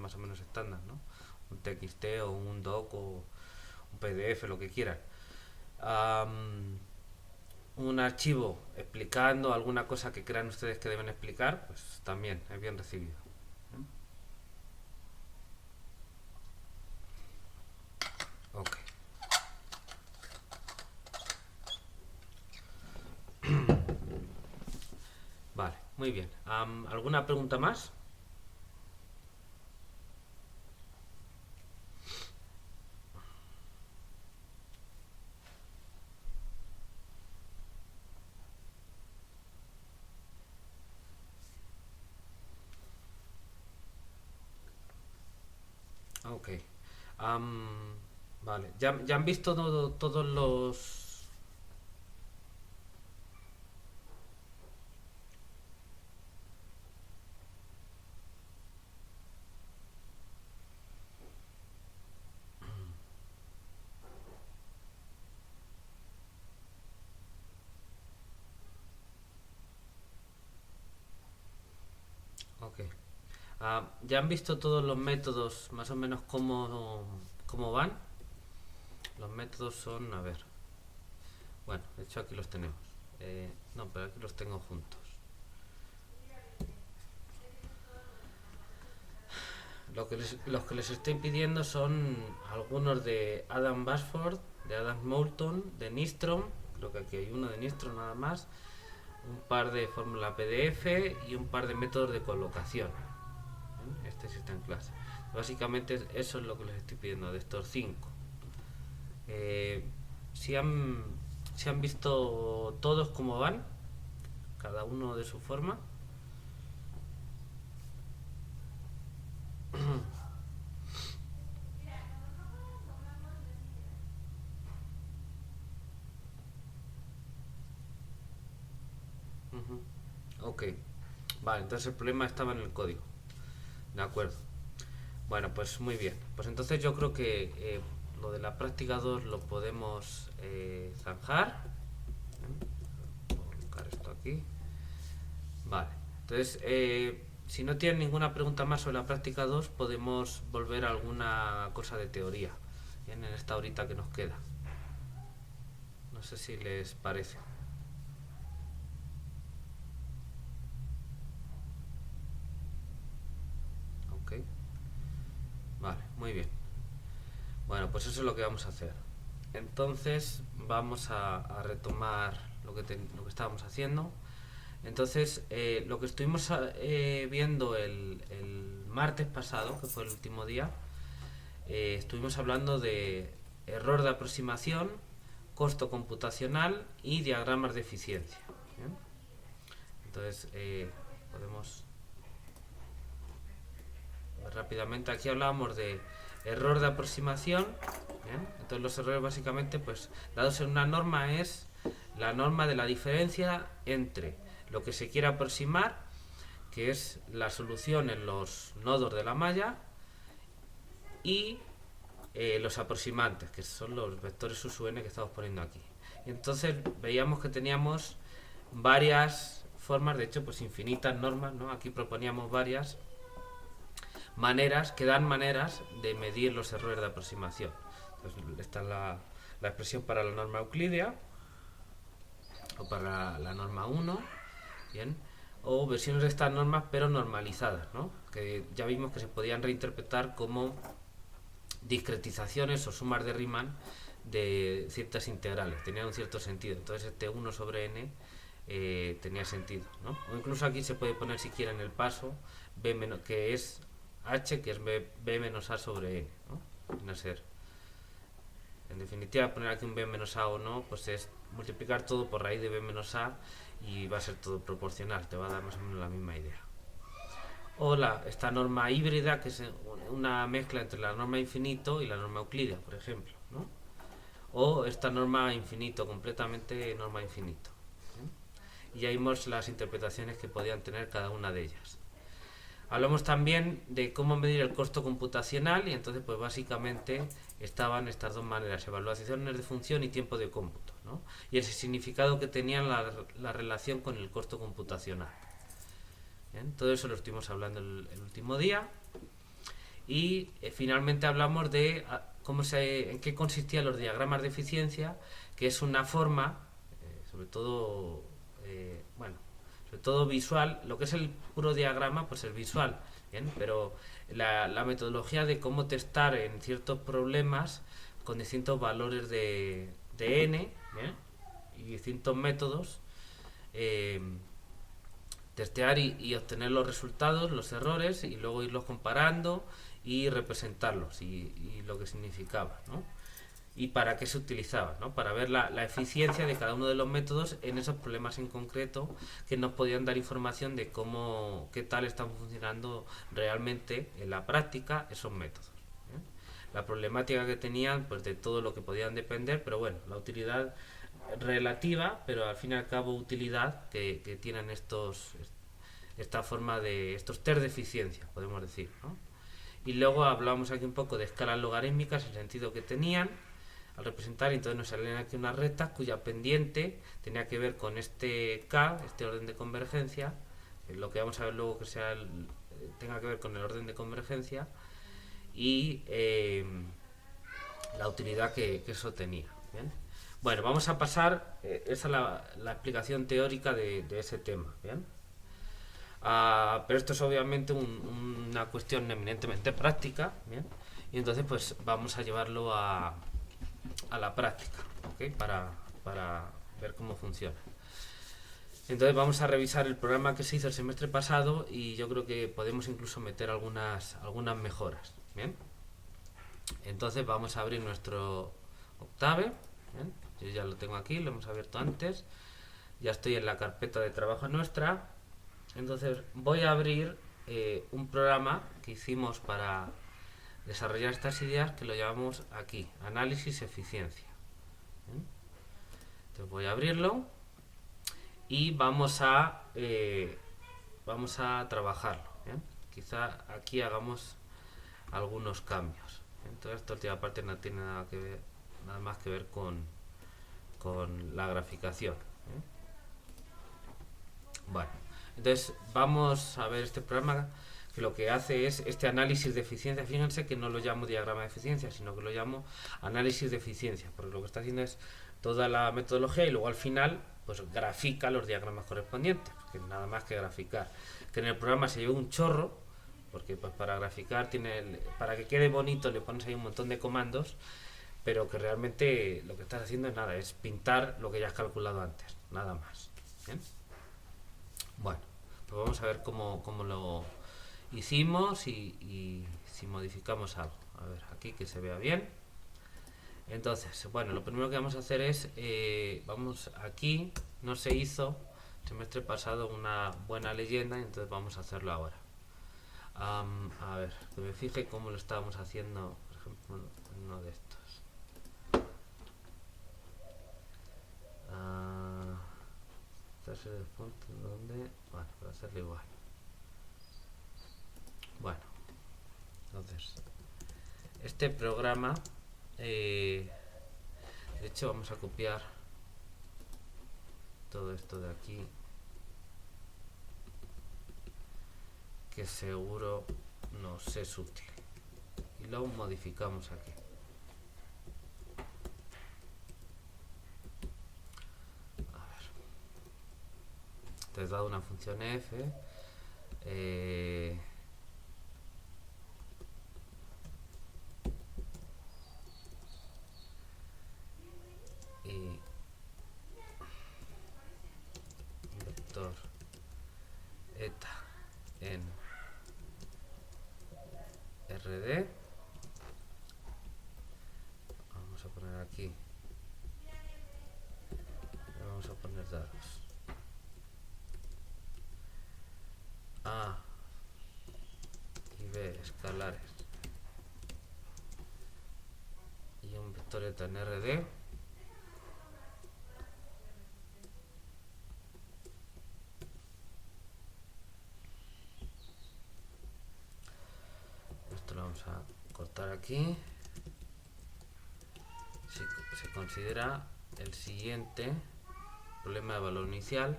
más o menos estándar, ¿no? Un TXT o un doc o un PDF, lo que quieran. Am, un archivo explicando alguna cosa que crean ustedes que deben explicar, pues también es bien recibido. Ok, vale, muy bien. ¿Alguna pregunta más? Ok. Am, vale, ¿ya han visto todos los... Ok. ¿Ya han visto todos los métodos, más o menos cómo van? Los métodos son, a ver, bueno, de hecho aquí los tenemos. No, pero aquí los tengo juntos. Los que les estoy pidiendo son algunos de Adam Bashford, de Adam Moulton, de Nistrom, creo que aquí hay uno de Nistrom nada más, un par de fórmula PDF y un par de métodos de colocación. Este sí está en clase. Básicamente eso es lo que les estoy pidiendo de estos 5. Eh, si, han, si han visto todos cómo van, cada uno de su forma. Ok, vale, entonces el problema estaba en el código. De acuerdo. Bueno, pues muy bien. Pues entonces yo creo que lo de la práctica 2 lo podemos zanjar. Voy a buscar esto aquí. Vale. Entonces, si no tienen ninguna pregunta más sobre la práctica 2, podemos volver a alguna cosa de teoría. Bien, en esta horita que nos queda. No sé si les parece. Ok. Vale, muy bien. Bueno, pues eso es lo que vamos a hacer. Entonces vamos a retomar lo que estábamos haciendo. Entonces, lo que estuvimos viendo el martes pasado, que fue el último día, estuvimos hablando de error de aproximación, costo computacional y diagramas de eficiencia. ¿Bien? Entonces, podemos rápidamente, aquí hablábamos de error de aproximación. ¿Bien? Entonces los errores básicamente, pues dados en una norma, es la norma de la diferencia entre lo que se quiere aproximar, que es la solución en los nodos de la malla, y los aproximantes, que son los vectores USUN que estamos poniendo aquí. Y entonces veíamos que teníamos varias formas, de hecho pues infinitas normas, ¿no? Aquí proponíamos varias maneras, que dan maneras de medir los errores de aproximación. Entonces, esta es la expresión para la norma euclídea, o para la norma 1, ¿bien? O versiones de estas normas pero normalizadas, ¿no? Que ya vimos que se podían reinterpretar como discretizaciones o sumas de Riemann de ciertas integrales, tenían un cierto sentido. Entonces este 1 sobre n tenía sentido, ¿no? O incluso aquí se puede poner, si quieren, el paso b menos, que es h, que es b menos a sobre n, ¿no? Viene a ser, en definitiva, poner aquí un b menos a o no, pues es multiplicar todo por raíz de b menos a y va a ser todo proporcional, te va a dar más o menos la misma idea. O esta norma híbrida, que es una mezcla entre la norma infinito y la norma euclídea, por ejemplo, ¿no? O esta norma infinito, completamente norma infinito. Y ya vimos las interpretaciones que podían tener cada una de ellas. Hablamos también de cómo medir el costo computacional, y entonces pues básicamente estaban estas dos maneras: evaluaciones de función y tiempo de cómputo, ¿no? Y el significado que tenían la relación con el costo computacional. Bien, todo eso lo estuvimos hablando el último día. Y finalmente hablamos de en qué consistían los diagramas de eficiencia, que es una forma, sobre todo visual. Lo que es el puro diagrama pues es visual, ¿bien? Pero la metodología de cómo testar en ciertos problemas con distintos valores de n, ¿bien? Y distintos métodos, testear y obtener los resultados, los errores, y luego irlos comparando y representarlos y lo que significaba, ¿no? Y para qué se utilizaba, ¿no? Para ver la eficiencia de cada uno de los métodos en esos problemas en concreto, que nos podían dar información de qué tal están funcionando realmente en la práctica esos métodos, ¿eh? La problemática que tenían, pues de todo lo que podían depender, pero bueno, la utilidad relativa, pero al fin y al cabo utilidad que tienen esta forma de estos test de eficiencia, podemos decir, ¿no? Y luego hablamos aquí un poco de escalas logarítmicas, el sentido que tenían al representar, y entonces nos salían aquí unas rectas cuya pendiente tenía que ver con este K, este orden de convergencia, lo que vamos a ver luego que tenga que ver con el orden de convergencia, y la utilidad que eso tenía. ¿Bien? Bueno, vamos a pasar, esa es la explicación teórica de ese tema. ¿Bien? Pero esto es obviamente una cuestión eminentemente práctica, ¿bien? Y entonces pues vamos a llevarlo a la práctica, ¿okay? Para ver cómo funciona. Entonces vamos a revisar el programa que se hizo el semestre pasado, y yo creo que podemos incluso meter algunas mejoras. ¿Bien? Entonces vamos a abrir nuestro Octave. ¿Bien? Yo ya lo tengo aquí, lo hemos abierto antes, ya estoy en la carpeta de trabajo nuestra. Entonces voy a abrir un programa que hicimos para desarrollar estas ideas, que lo llamamos aquí, análisis eficiencia. ¿Bien? Entonces voy a abrirlo y vamos a trabajarlo. ¿Bien? quizá aquí hagamos algunos cambios. Entonces esta última parte no tiene nada más que ver con la graficación. Bueno, entonces vamos a ver este programa que lo que hace es este análisis de eficiencia. Fíjense que no lo llamo diagrama de eficiencia, sino que lo llamo análisis de eficiencia, porque lo que está haciendo es toda la metodología y luego al final pues grafica los diagramas correspondientes, que nada más que graficar. Que en el programa se lleva un chorro, porque pues para graficar para que quede bonito le pones ahí un montón de comandos, pero que realmente lo que estás haciendo es nada, es pintar lo que ya has calculado antes, nada más. ¿Bien? Bueno, pues vamos a ver cómo lo hicimos y si modificamos algo. A ver, aquí que se vea bien. Entonces, bueno, lo primero que vamos a hacer es, vamos aquí, no se hizo el semestre pasado una buena leyenda, entonces vamos a hacerlo ahora. A ver, que me fije cómo lo estábamos haciendo, por ejemplo, en uno de estos. Esta serie de puntos donde, bueno, para hacerlo igual. Bueno, entonces, este programa, de hecho vamos a copiar todo esto de aquí, que seguro nos es útil, y lo modificamos aquí. A ver, te he dado una función f, y vector eta en rd. Vamos a poner aquí, vamos a poner dados a y b escalares y un vector eta en rd. Esto lo vamos a cortar aquí. Se considera el siguiente problema de valor inicial.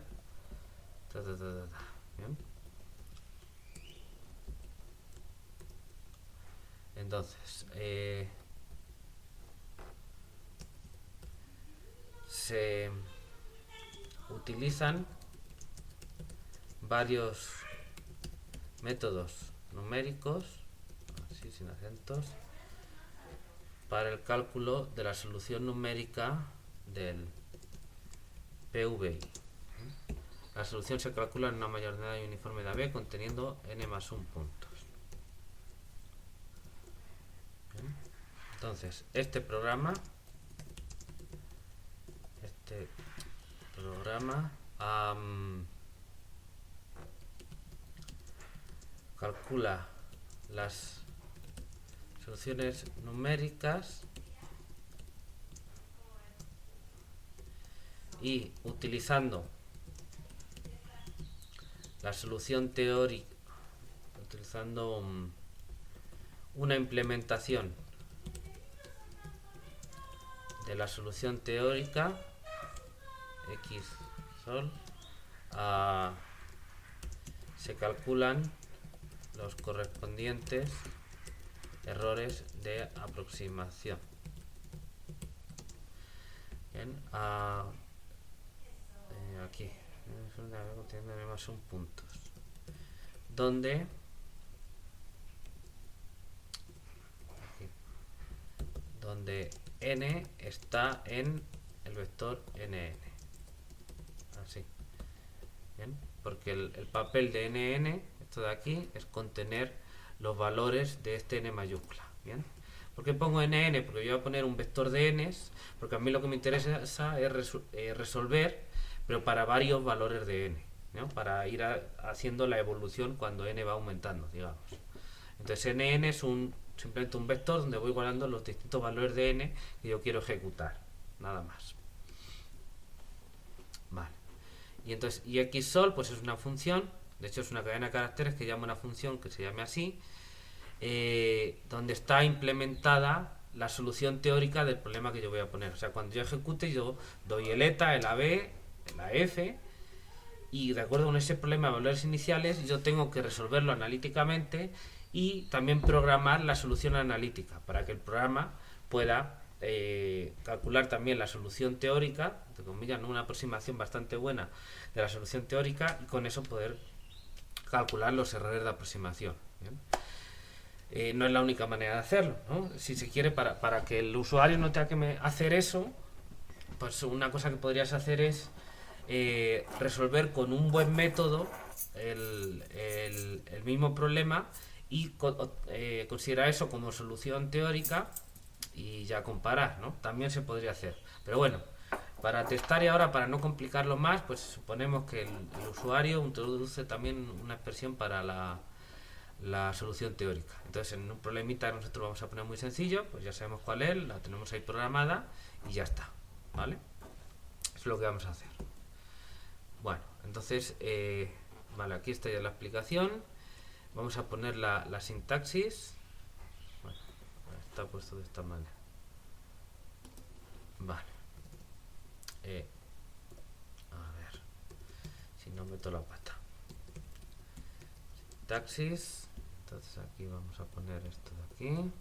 Bien. Entonces, se utilizan varios métodos numéricos, así sin acentos, para el cálculo de la solución numérica del PVI. La solución se calcula en una mayoría uniforme de AB conteniendo n más 1 puntos. Bien. Entonces, este programa calcula las soluciones numéricas y utilizando la solución teórica, utilizando una implementación de la solución teórica XSOL, se calculan los correspondientes errores de aproximación. Bien, aquí contiene más un puntos, donde n está en el vector nn, así. Bien, porque el papel de nn, esto de aquí, es contener los valores de este n mayúscula. Bien, ¿por qué pongo nn? Porque yo voy a poner un vector de n's, porque a mí lo que me interesa es resolver, pero para varios valores de n, ¿no? Para ir haciendo la evolución cuando n va aumentando, digamos. Entonces nn es simplemente un vector donde voy guardando los distintos valores de n que yo quiero ejecutar, nada más. Vale. Y entonces, y xsol pues es una función De hecho es una cadena de caracteres que llama una función que se llame así, donde está implementada la solución teórica del problema que yo voy a poner. O sea, cuando yo ejecute, yo doy el eta, el ab, la f, y de acuerdo con ese problema de valores iniciales, yo tengo que resolverlo analíticamente y también programar la solución analítica para que el programa pueda calcular también la solución teórica, entre comillas, ¿no? Una aproximación bastante buena de la solución teórica, y con eso poder calcular los errores de aproximación. ¿Bien? No es la única manera de hacerlo, ¿no? Si se quiere, para que el usuario no tenga que hacer eso, pues una cosa que podrías hacer es resolver con un buen método el mismo problema y considerar eso como solución teórica y ya comparar, ¿no? También se podría hacer. Pero bueno, para testar y ahora, para no complicarlo más, pues suponemos que el usuario introduce también una expresión para la solución teórica. Entonces, en un problemita que nosotros vamos a poner muy sencillo, pues ya sabemos cuál es, la tenemos ahí programada y ya está, ¿vale? Eso es lo que vamos a hacer. Bueno, entonces, vale, aquí está ya la explicación. Vamos a poner la sintaxis. Bueno, está puesto de esta manera. Vale. A ver, si no meto la pata. Sintaxis. Entonces aquí vamos a poner esto de aquí.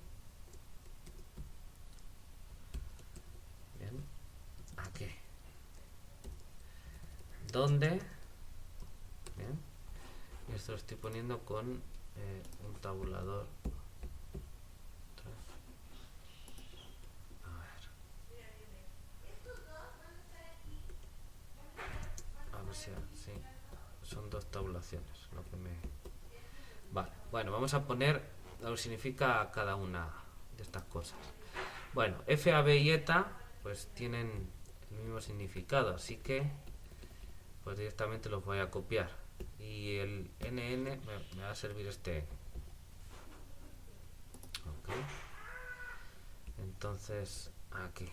Bien. Aquí. ¿Dónde? Bien. Y esto lo estoy poniendo con un tabulador. A ver si sí. Son dos tabulaciones. Lo que me... Vale. Bueno, vamos a poner lo que significa cada una de estas cosas. Bueno, f, a, b y eta pues tienen el mismo significado, así que pues directamente los voy a copiar. Y el nn me va a servir este. Ok. Entonces, aquí.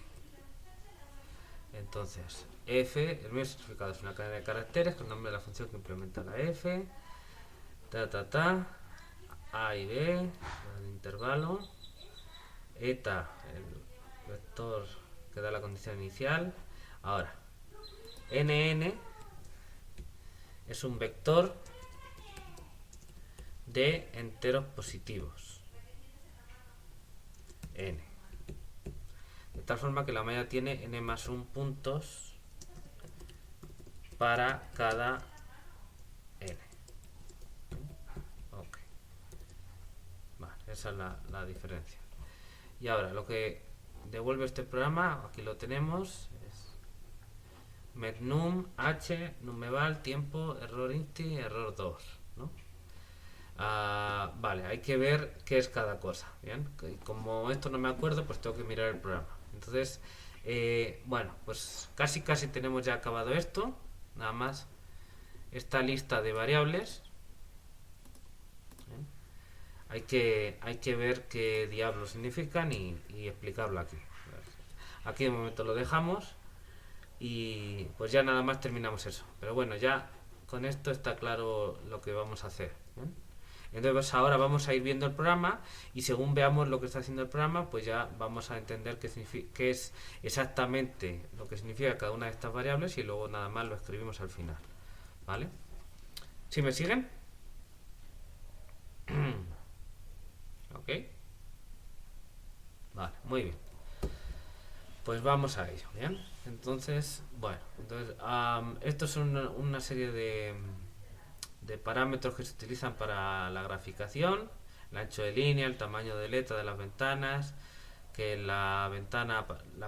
Entonces, f, el mismo significado es una cadena de caracteres con el nombre de la función que implementa la f. A y b, el intervalo. Eta, el vector que da la condición inicial. Ahora, nn es un vector de enteros positivos, n, de tal forma que la malla tiene n más 1 puntos para cada n. Ok, vale, esa es la diferencia. Y ahora lo que devuelve este programa, aquí lo tenemos, es metnum, h, numeval, tiempo, error inti, error 2, ¿no? Vale, hay que ver qué es cada cosa, ¿bien? Y como esto no me acuerdo, pues tengo que mirar el programa. Entonces, bueno, pues casi tenemos ya acabado esto, nada más esta lista de variables. Hay que ver qué diablos significan y explicarlo aquí. Aquí de momento lo dejamos y pues ya nada más terminamos eso. Pero bueno, ya con esto está claro lo que vamos a hacer. ¿Bien? Entonces ahora vamos a ir viendo el programa y según veamos lo que está haciendo el programa, pues ya vamos a entender qué es exactamente lo que significa cada una de estas variables y luego nada más lo escribimos al final. ¿Vale? ¿Sí me siguen? ¿Ok? Vale, muy bien. Pues vamos a ello, ¿bien? Entonces, bueno, estos son una serie de parámetros que se utilizan para la graficación, el ancho de línea, el tamaño de letra de las ventanas, que las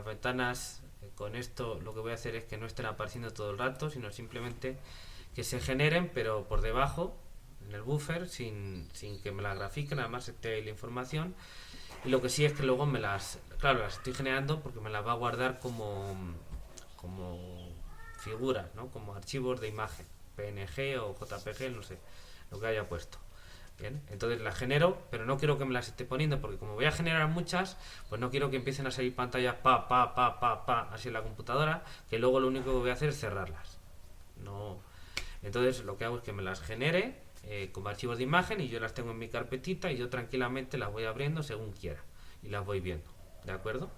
ventanas, con esto lo que voy a hacer es que no estén apareciendo todo el rato, sino simplemente que se generen, pero por debajo, en el buffer, sin que me las grafiquen, además esté ahí la información. Y lo que sí es que luego las estoy generando porque me las va a guardar como figuras, ¿no? Como archivos de imagen, PNG o JPG, no sé, lo que haya puesto. Bien, entonces las genero, pero no quiero que me las esté poniendo porque como voy a generar muchas, pues no quiero que empiecen a salir pantallas así en la computadora, que luego lo único que voy a hacer es cerrarlas. No. Entonces lo que hago es que me las genere como archivos de imagen y yo las tengo en mi carpetita y yo tranquilamente las voy abriendo según quiera y las voy viendo, ¿de acuerdo?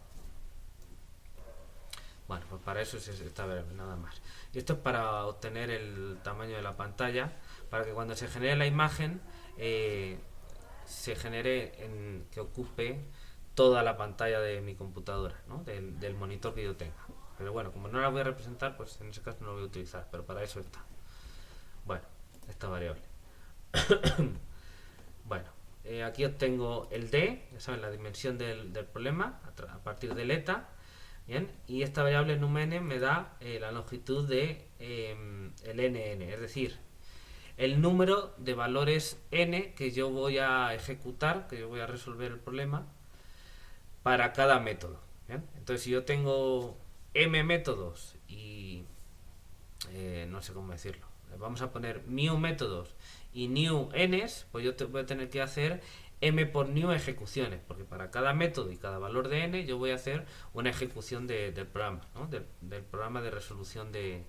Bueno, pues para eso es esta variable, nada más. Y esto es para obtener el tamaño de la pantalla, para que cuando se genere la imagen se genere que ocupe toda la pantalla de mi computadora, ¿no? del monitor que yo tenga. Pero bueno, como no la voy a representar, pues en ese caso no lo voy a utilizar, pero para eso está. Bueno, esta variable. Bueno, aquí obtengo el D, ya saben, la dimensión del problema, a partir del eta. Bien, y esta variable numN me da la longitud de el nn, es decir, el número de valores n que yo voy a ejecutar, que yo voy a resolver el problema para cada método. ¿Bien? Entonces, si yo tengo m métodos y no sé cómo decirlo, vamos a poner new métodos y new n's, pues yo voy a tener que hacer m por new ejecuciones, porque para cada método y cada valor de n yo voy a hacer una ejecución del programa, ¿no? del programa de resolución de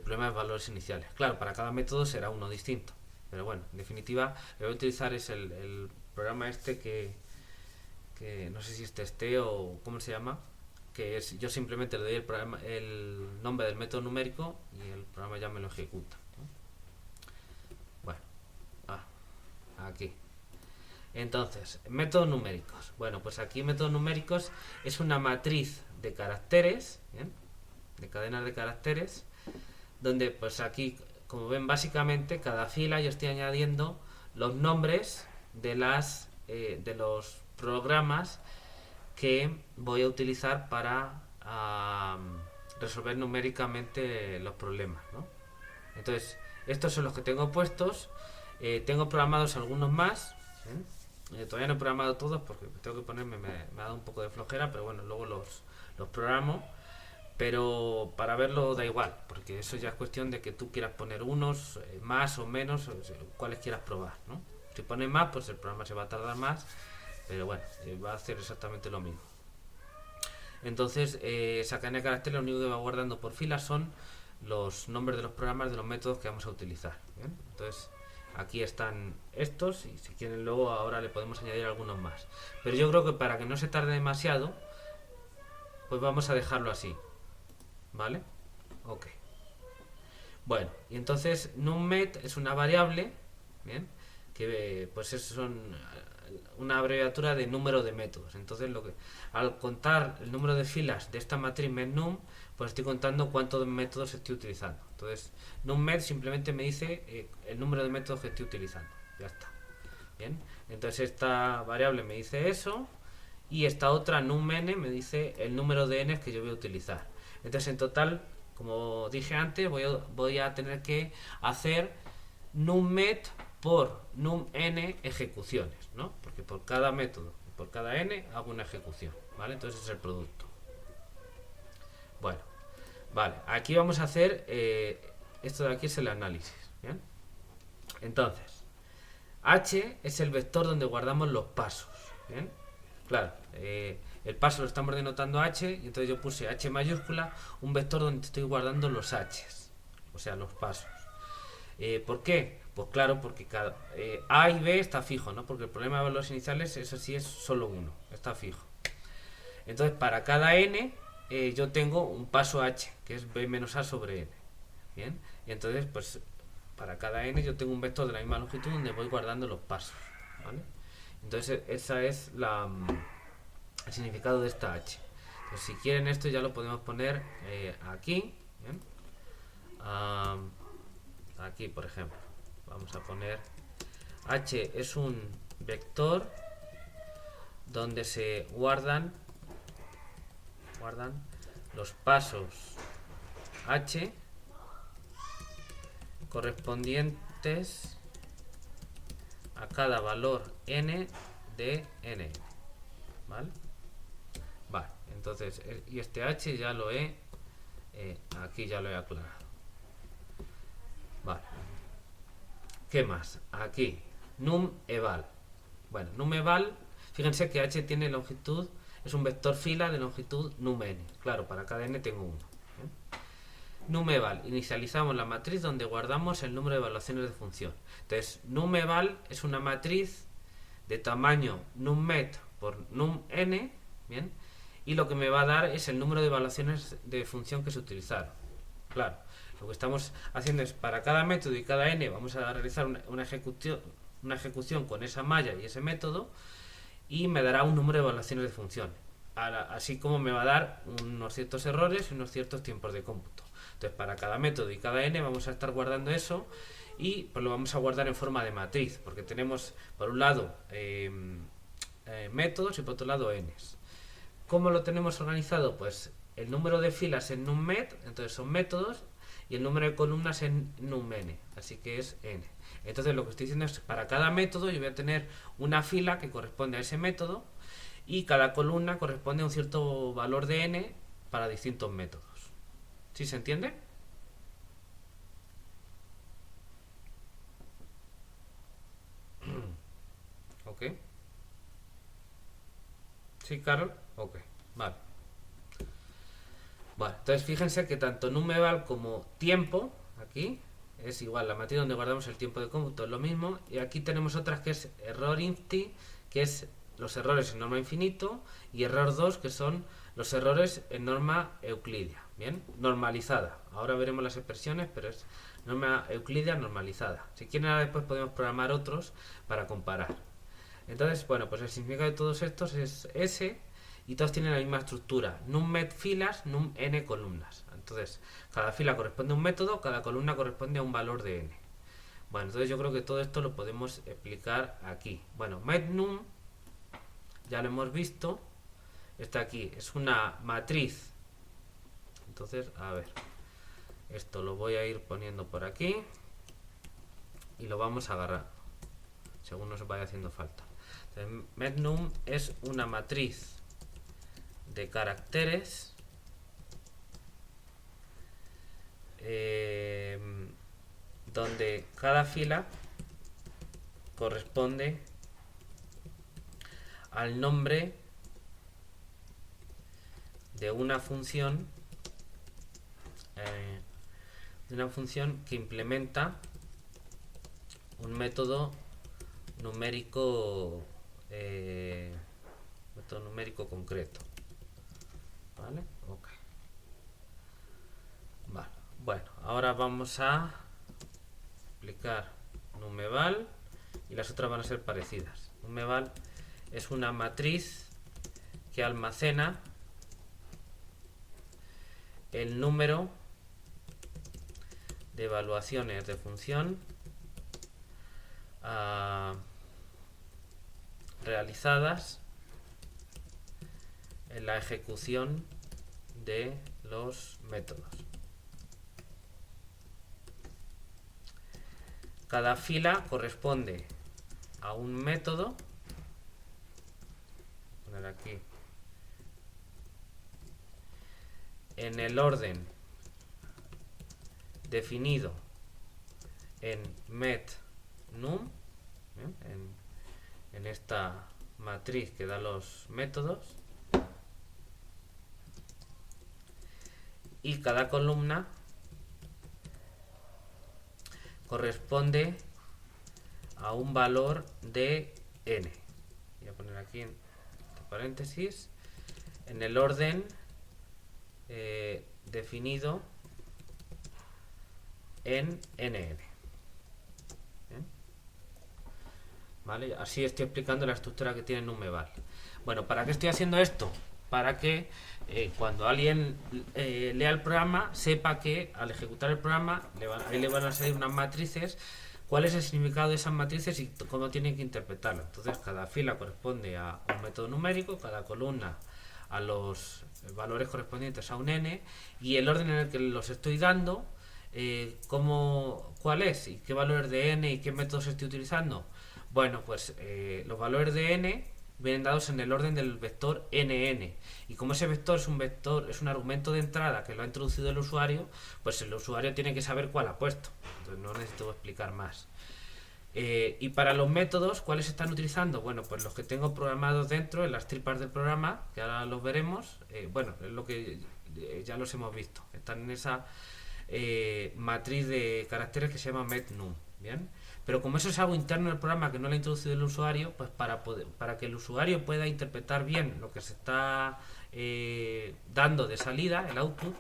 problemas de valores iniciales. Claro, para cada método será uno distinto, pero bueno, en definitiva lo que voy a utilizar es el programa este que no sé si es testeo o cómo se llama, que es, yo simplemente le doy el nombre del método numérico y el programa ya me lo ejecuta, ¿no? Bueno, aquí. Entonces, métodos numéricos. Bueno, pues aquí métodos numéricos es una matriz de caracteres, ¿bien? De cadenas de caracteres, donde pues aquí, como ven, básicamente cada fila yo estoy añadiendo los nombres de los programas que voy a utilizar para resolver numéricamente los problemas, ¿no? Entonces, estos son los que tengo puestos. Tengo programados algunos más, todavía no he programado todos porque tengo que ponerme, me ha dado un poco de flojera, pero bueno, luego los programo. Pero para verlo da igual, porque eso ya es cuestión de que tú quieras poner unos más o menos, cuáles quieras probar, ¿no? Si pones más, pues el programa se va a tardar más, pero bueno, va a hacer exactamente lo mismo. Entonces, esa cadena de caracteres lo único que va guardando por filas son los nombres de los programas de los métodos que vamos a utilizar. ¿Bien? Entonces, aquí están estos y si quieren luego ahora le podemos añadir algunos más. Pero yo creo que para que no se tarde demasiado, pues vamos a dejarlo así. ¿Vale? Ok. Bueno, y entonces nummet es una variable, ¿bien? Que pues son una abreviatura de número de métodos. Entonces al contar el número de filas de esta matriz metnum, pues estoy contando cuántos métodos estoy utilizando. Entonces nummet simplemente me dice el número de métodos que estoy utilizando. Ya está. Bien. Entonces esta variable me dice eso y esta otra numn me dice el número de n's que yo voy a utilizar. Entonces en total, como dije antes, voy a tener que hacer nummet por numn ejecuciones, ¿no? Porque por cada método, por cada n hago una ejecución, ¿vale? Entonces es el producto. Bueno, vale, aquí vamos a hacer, esto de aquí es el análisis, ¿bien? Entonces, h es el vector donde guardamos los pasos, ¿bien? Claro, el paso lo estamos denotando h y entonces yo puse h mayúscula, un vector donde estoy guardando los h's, o sea, los pasos. ¿Por qué? Pues claro, porque cada a y b está fijo, ¿no? Porque el problema de valores iniciales, eso sí es solo uno, está fijo. Entonces, para cada n, yo tengo un paso h, que es b menos a sobre n. Bien, y entonces, pues, para cada n yo tengo un vector de la misma longitud donde voy guardando los pasos, ¿vale? Entonces, esa es el significado de esta h. Entonces, si quieren esto ya lo podemos poner aquí, ¿bien? Aquí, por ejemplo, vamos a poner h es un vector donde se guardan los pasos h correspondientes a cada valor n de n, ¿vale? Vale, entonces, y este h ya lo he aquí ya lo he aclarado. Vale. ¿Qué más? Aquí, num eval. Bueno, num eval, fíjense que h tiene longitud, es un vector fila de longitud num n. Claro, para cada n tengo uno. numeval, inicializamos la matriz donde guardamos el número de evaluaciones de función. Entonces, numeval es una matriz de tamaño nummet por numn, ¿bien? Y lo que me va a dar es el número de evaluaciones de función que se utilizaron. Claro, lo que estamos haciendo es para cada método y cada n vamos a realizar una ejecución con esa malla y ese método, y me dará un número de evaluaciones de función, así como me va a dar unos ciertos errores y unos ciertos tiempos de cómputo. Entonces, para cada método y cada n vamos a estar guardando eso, y pues lo vamos a guardar en forma de matriz, porque tenemos por un lado métodos y por otro lado n's. ¿Cómo lo tenemos organizado? Pues el número de filas en nummet, entonces son métodos, y el número de columnas en numn, así que es n. Entonces lo que estoy diciendo es que para cada método yo voy a tener una fila que corresponde a ese método, y cada columna corresponde a un cierto valor de n para distintos métodos. ¿Sí se entiende? ¿Ok? ¿Sí, Carol? Ok, vale. Bueno, entonces fíjense que tanto numeval como tiempo, aquí, es igual, la matriz donde guardamos el tiempo de cómputo es lo mismo, y aquí tenemos otras que es error inti, que es los errores en norma infinito, y error 2, que son los errores en norma euclidia, ¿bien? Normalizada. Ahora veremos las expresiones, pero es norma euclidia normalizada. Si quieren, ahora después podemos programar otros para comparar. Entonces, bueno, pues el significado de todos estos es S, y todos tienen la misma estructura: nummet filas, num n columnas. Entonces, cada fila corresponde a un método, cada columna corresponde a un valor de n. Bueno, entonces yo creo que todo esto lo podemos explicar aquí. Bueno, metnum, ya lo hemos visto, está aquí, es una matriz. Entonces, a ver, esto lo voy a ir poniendo por aquí y lo vamos a agarrar según nos vaya haciendo falta. Entonces, metnum es una matriz de caracteres donde cada fila corresponde al nombre de una función que implementa un método numérico concreto. ¿Vale? Ok. Vale. Bueno, ahora vamos a explicar numeval, y las otras van a ser parecidas. Numeval es una matriz que almacena el número de evaluaciones de función realizadas en la ejecución de los métodos. Cada fila corresponde a un método. Voy a poner aquí en el orden definido en metnum, en esta matriz que da los métodos, y cada columna corresponde a un valor de n. Voy a poner aquí entre paréntesis, en el orden definido en nn. ¿Bien? ¿Vale? Así estoy explicando la estructura que tiene numeval. Bueno, ¿para qué estoy haciendo esto? Para que cuando alguien lea el programa, sepa que al ejecutar el programa ahí le van a salir unas matrices, cuál es el significado de esas matrices y cómo tienen que interpretarlo. Entonces, cada fila corresponde a un método numérico, cada columna a los valores correspondientes a un n, y el orden en el que los estoy dando, cuál es y qué valores de n y qué métodos estoy utilizando. Bueno, pues los valores de n vienen dados en el orden del vector nn, y como ese vector es un argumento de entrada que lo ha introducido el usuario, pues el usuario tiene que saber cuál ha puesto. Entonces no necesito explicar más. Y para los métodos, ¿cuáles están utilizando? Bueno, pues los que tengo programados dentro en las tripas del programa, que ahora los veremos. Bueno, es lo que ya los hemos visto, están en matriz de caracteres que se llama metnum, ¿bien? Pero como eso es algo interno del programa que no lo ha introducido el usuario, pues para que el usuario pueda interpretar bien lo que se está dando de salida, el output,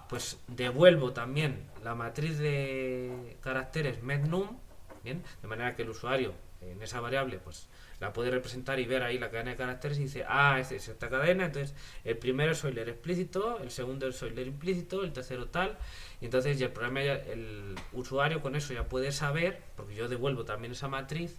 pues devuelvo también la matriz de caracteres metnum, ¿bien? De manera que el usuario en esa variable pues la puede representar y ver ahí la cadena de caracteres y dice, es esta cadena, entonces el primero es Euler explícito, el segundo es Euler implícito, el tercero tal, y entonces ya el usuario con eso ya puede saber, porque yo devuelvo también esa matriz,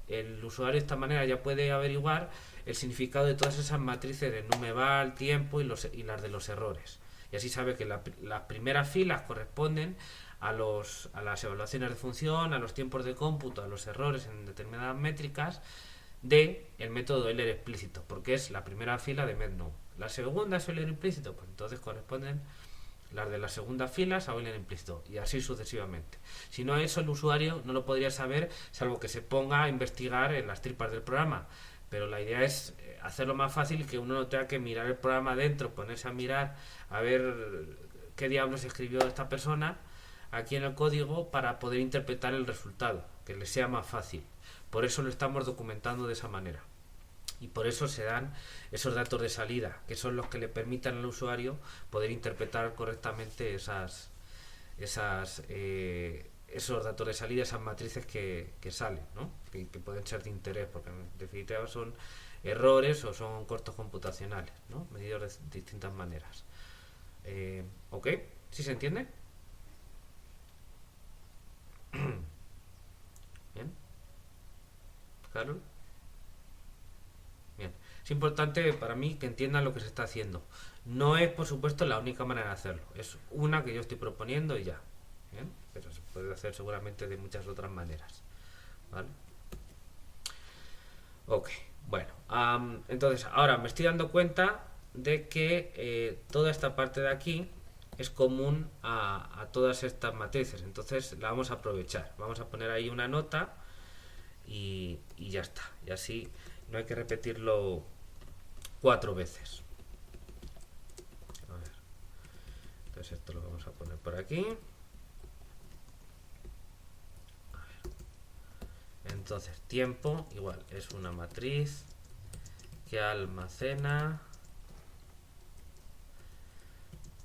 el usuario de esta manera ya puede averiguar el significado de todas esas matrices de numeval, tiempo y las de los errores. Y así sabe que las primeras filas corresponden a las evaluaciones de función, a los tiempos de cómputo, a los errores en determinadas métricas de el método Euler explícito, porque es la primera fila de metnum. La segunda es Euler implícito, pues entonces corresponden las de las segundas filas a Euler implícito, y así sucesivamente. Si no, eso el usuario no lo podría saber, salvo que se ponga a investigar en las tripas del programa. Pero la idea es hacerlo más fácil y que uno no tenga que mirar el programa dentro, ponerse a mirar a ver qué diablos escribió esta persona aquí en el código para poder interpretar el resultado, que le sea más fácil. Por eso lo estamos documentando de esa manera. Y por eso se dan esos datos de salida, que son los que le permitan al usuario poder interpretar correctamente esos datos de salida, esas matrices que salen, ¿no? que pueden ser de interés, porque en definitiva son errores o son costos computacionales, ¿no? Medidos de distintas maneras. ¿Ok? ¿Sí se entiende? Bien. Carol. Bien. Es importante para mí que entiendan lo que se está haciendo. No es, por supuesto, la única manera de hacerlo. Es una que yo estoy proponiendo y ya. ¿Bien? Pero se puede hacer seguramente de muchas otras maneras. ¿Vale? Ok. Bueno. Entonces, ahora me estoy dando cuenta de que toda esta parte de aquí es común a todas estas matrices. Entonces la vamos a aprovechar. Vamos a poner ahí una nota y ya está. Y así no hay que repetirlo 4 veces. A ver. Entonces esto lo vamos a poner por aquí. Entonces tiempo igual es una matriz que almacena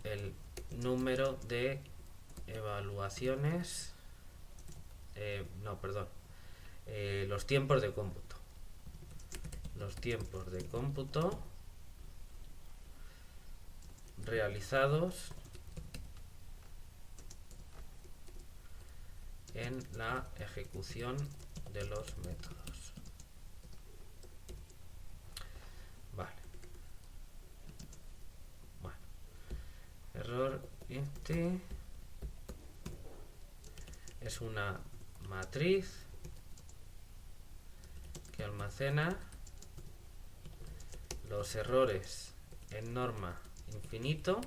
el número de evaluaciones, los tiempos de cómputo. Los tiempos de cómputo realizados en la ejecución de los métodos. Vale. Bueno. Error este es una matriz que almacena los errores en norma infinito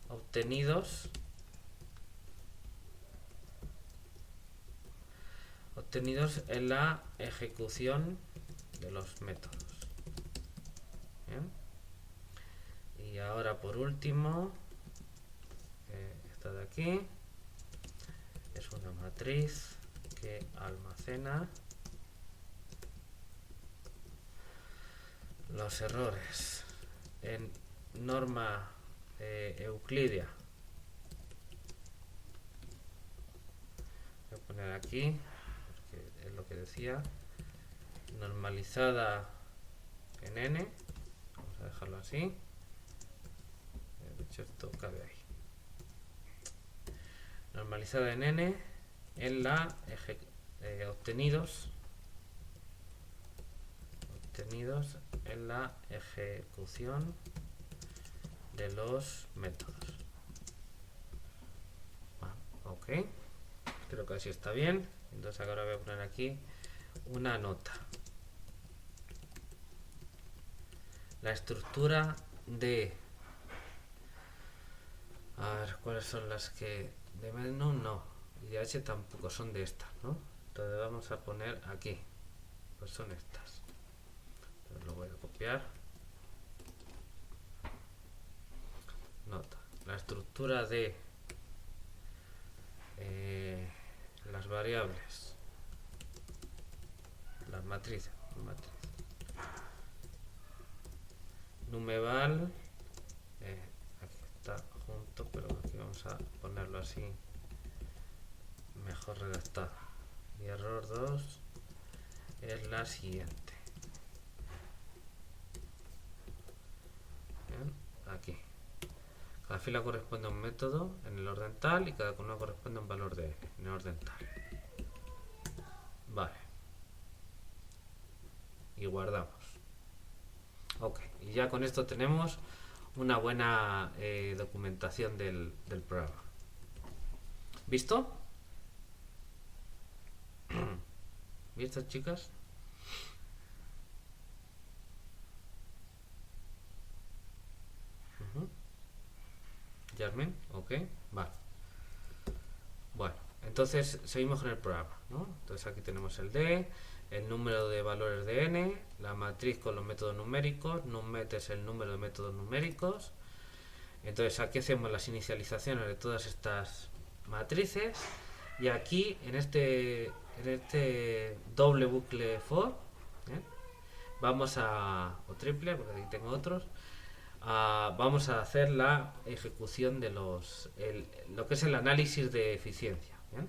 obtenidos en la ejecución de los métodos. ¿Bien? Y ahora por último, esta de aquí es una matriz que almacena los errores en norma euclídea. Voy a poner aquí, porque es lo que decía, normalizada en n. Vamos a dejarlo así. De hecho, esto cabe ahí. Normalizada en n en la obtenidos en la ejecución de los métodos. Ok, creo que así está bien. Entonces ahora voy a poner aquí una nota. La estructura de... A ver, ¿cuáles son las que... de metnum no. Y de H tampoco son de estas, ¿no? Entonces vamos a poner aquí. Pues son estas. Entonces lo voy a copiar. estructura de las variables, las matrices, numeval, aquí está junto, pero aquí vamos a ponerlo así mejor redactado. Y error 2 es la siguiente. Bien, aquí. Cada fila corresponde a un método en el orden tal y cada columna corresponde a un valor de n en el orden tal. Vale. Y guardamos. Ok, y ya con esto tenemos una buena documentación del programa. ¿Visto? ¿Visto, chicas? Jasmine, ok, vale. Bueno, entonces seguimos con el programa, ¿no? Entonces aquí tenemos el D, el número de valores de n, la matriz con los métodos numéricos, nummet es el número de métodos numéricos. Entonces aquí hacemos las inicializaciones de todas estas matrices y aquí en este doble bucle for, vamos a, o triple, porque aquí tengo otros, vamos a hacer la ejecución de lo que es el análisis de eficiencia. ¿Bien?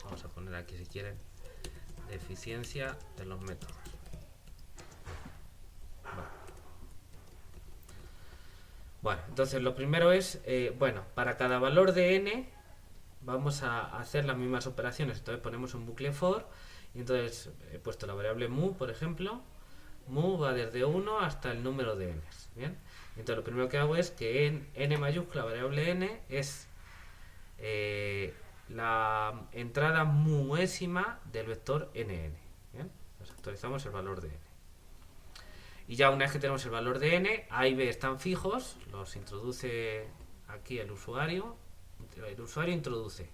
Vamos a poner aquí, si quieren, de eficiencia de los métodos. Bueno, entonces lo primero es, para cada valor de n vamos a hacer las mismas operaciones. Entonces ponemos un bucle for y entonces he puesto la variable mu, por ejemplo. Mu va desde 1 hasta el número de n. ¿Bien? Entonces lo primero que hago es que en n mayúscula, variable n, es la entrada muésima del vector nn. ¿Bien? Nos actualizamos el valor de n. Y ya una vez que tenemos el valor de n, a y b están fijos, los introduce aquí el usuario. El usuario introduce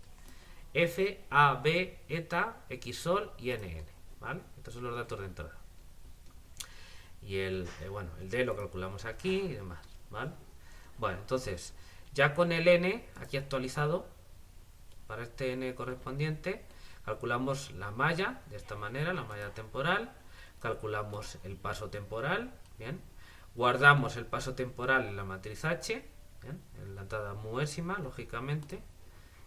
f, a, b, eta, x sol y nn. ¿Vale? Estos son los datos de entrada. Y el d lo calculamos aquí y demás, ¿vale? Bueno, entonces, ya con el n aquí actualizado, para este n correspondiente, calculamos la malla de esta manera, la malla temporal, calculamos el paso temporal, ¿bien? Guardamos el paso temporal en la matriz H, ¿bien? En la entrada muésima, lógicamente,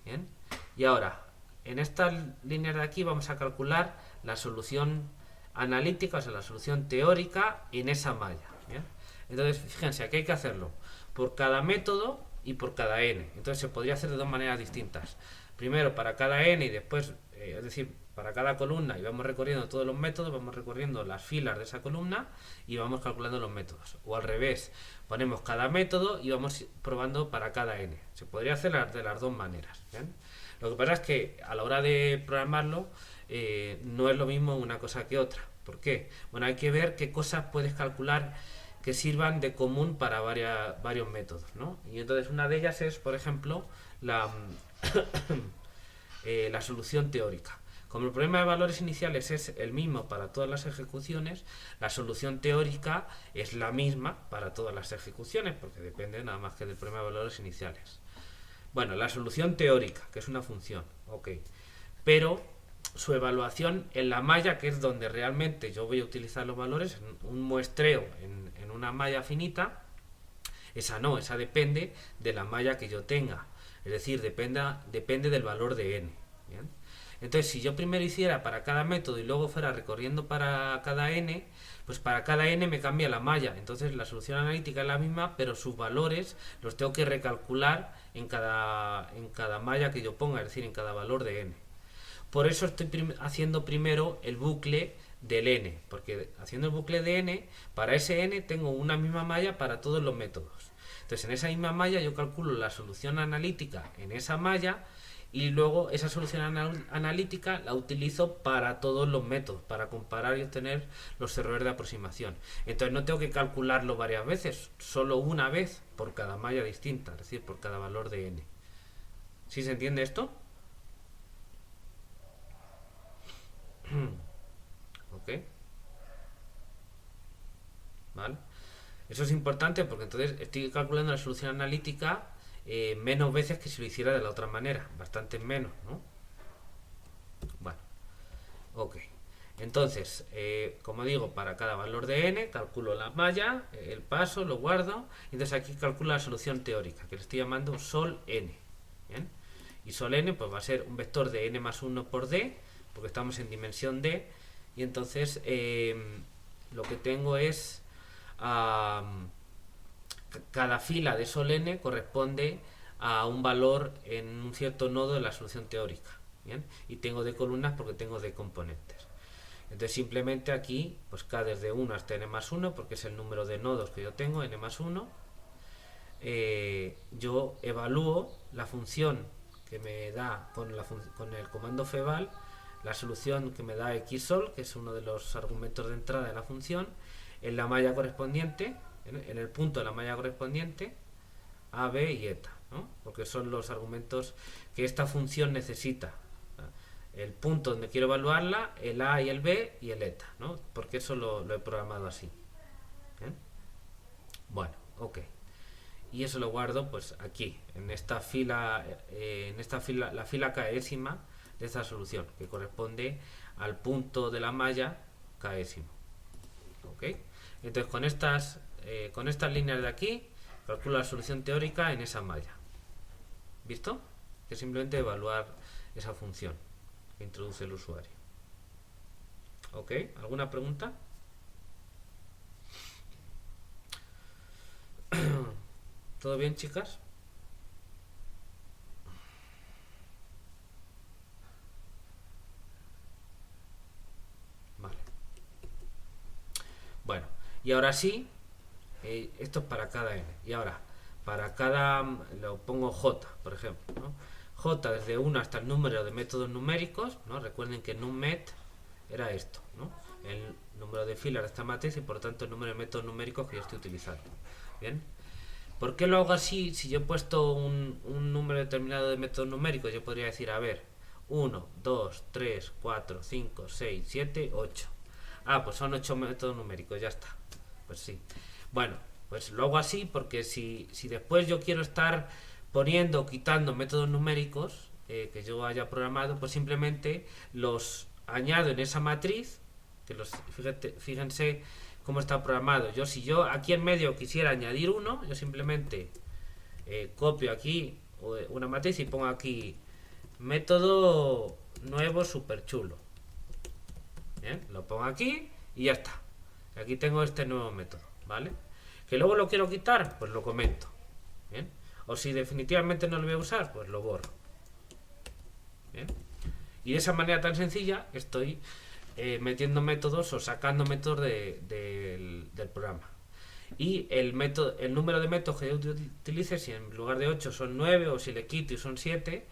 ¿bien? Y ahora, en esta línea de aquí vamos a calcular la solución analítica, o sea, la solución teórica en esa malla. ¿Bien? Entonces, fíjense, aquí hay que hacerlo por cada método y por cada n. Entonces se podría hacer de dos maneras distintas. Primero para cada n y después, es decir, para cada columna, y vamos recorriendo todos los métodos, vamos recorriendo las filas de esa columna y vamos calculando los métodos. O al revés, ponemos cada método y vamos probando para cada n. Se podría hacer de las dos maneras. ¿Bien? Lo que pasa es que a la hora de programarlo, no es lo mismo una cosa que otra. ¿Por qué? Bueno, hay que ver qué cosas puedes calcular que sirvan de común para varios métodos, ¿no? Y entonces una de ellas es, por ejemplo, la solución teórica. Como el problema de valores iniciales es el mismo para todas las ejecuciones, la solución teórica es la misma para todas las ejecuciones, porque depende nada más que del problema de valores iniciales. Bueno, la solución teórica, que es una función, ok, pero su evaluación en la malla, que es donde realmente yo voy a utilizar los valores, en un muestreo en una malla finita, esa no, esa depende de la malla que yo tenga, es decir, depende del valor de n. ¿Bien? Entonces, si yo primero hiciera para cada método y luego fuera recorriendo para cada n, pues para cada n me cambia la malla. Entonces la solución analítica es la misma, pero sus valores los tengo que recalcular en cada malla que yo ponga, es decir, en cada valor de n. Por eso estoy haciendo primero el bucle del n, porque haciendo el bucle de n, para ese n tengo una misma malla para todos los métodos. Entonces en esa misma malla yo calculo la solución analítica en esa malla y luego esa solución analítica la utilizo para todos los métodos, para comparar y obtener los errores de aproximación. Entonces no tengo que calcularlo varias veces, solo una vez por cada malla distinta, es decir, por cada valor de n. ¿Sí se entiende esto? ¿Ok? ¿Vale? Eso es importante porque entonces estoy calculando la solución analítica menos veces que si lo hiciera de la otra manera, bastante menos, ¿no? Bueno, ok. Entonces, como digo, para cada valor de n calculo la malla, el paso, lo guardo, y entonces aquí calculo la solución teórica, que le estoy llamando sol n. ¿Bien? Y sol n pues va a ser un vector de n más 1 por d, porque estamos en dimensión d, y entonces lo que tengo es cada fila de sol n corresponde a un valor en un cierto nodo de la solución teórica. ¿Bien? Y tengo de columnas porque tengo de componentes. Entonces simplemente aquí, pues k desde 1 hasta n más 1, porque es el número de nodos que yo tengo, n más 1, yo evalúo la función que me da con el comando feval, la solución que me da xsol, que es uno de los argumentos de entrada de la función, en la malla correspondiente, en el punto de la malla correspondiente, a, b y eta, ¿no? Porque son los argumentos que esta función necesita. El punto donde quiero evaluarla, el a y el b y el eta, ¿no? Porque eso lo he programado así. ¿Bien? Bueno, ok. Y eso lo guardo pues aquí, en esta fila, la fila késima de esta solución, que corresponde al punto de la malla késimo. ¿Ok? Entonces con estas líneas de aquí, calculo la solución teórica en esa malla. ¿Visto? Que es simplemente evaluar esa función que introduce el usuario. ¿Ok? ¿Alguna pregunta? ¿Todo bien, chicas? Vale. Bueno, y ahora sí, esto es para cada n. Y ahora, para cada, lo pongo j, por ejemplo, ¿no? J desde 1 hasta el número de métodos numéricos, ¿no? Recuerden que nummet era esto, ¿no? El número de filas de esta matriz y por tanto el número de métodos numéricos que yo estoy utilizando. ¿Bien? ¿Por qué lo hago así? Si yo he puesto un número determinado de métodos numéricos, yo podría decir, a ver, 1, 2, 3, 4, 5, 6, 7, 8. Ah, pues son 8 métodos numéricos, ya está. Pues sí. Bueno, pues lo hago así porque si después yo quiero estar poniendo o quitando métodos numéricos que yo haya programado, pues simplemente los añado en esa matriz, que fíjense cómo está programado. Si yo aquí en medio quisiera añadir uno, yo simplemente copio aquí una matriz y pongo aquí método nuevo super chulo. ¿Bien? Lo pongo aquí y ya está. Aquí tengo este nuevo método, ¿vale? Que luego lo quiero quitar, pues lo comento. ¿Bien? O si definitivamente no lo voy a usar, pues lo borro. ¿Bien? Y de esa manera tan sencilla estoy metiendo métodos o sacando métodos del programa. Y el número de métodos que yo utilice, si en lugar de 8 son 9 o si le quito y son 7,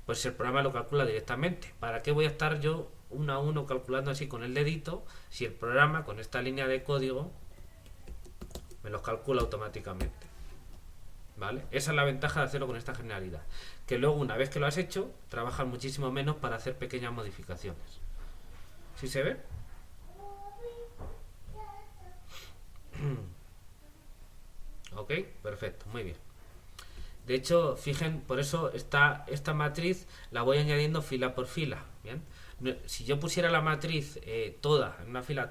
pues el programa lo calcula directamente. ¿Para qué voy a estar yo uno a uno calculando así con el dedito si el programa con esta línea de código me los calcula automáticamente? ¿Vale? Esa es la ventaja de hacerlo con esta generalidad, que luego una vez que lo has hecho trabajas muchísimo menos para hacer pequeñas modificaciones. ¿Sí se ve? Ok, perfecto, muy bien. De hecho, fijen, por eso esta matriz la voy añadiendo fila por fila. ¿Bien? Si yo pusiera la matriz toda en una fila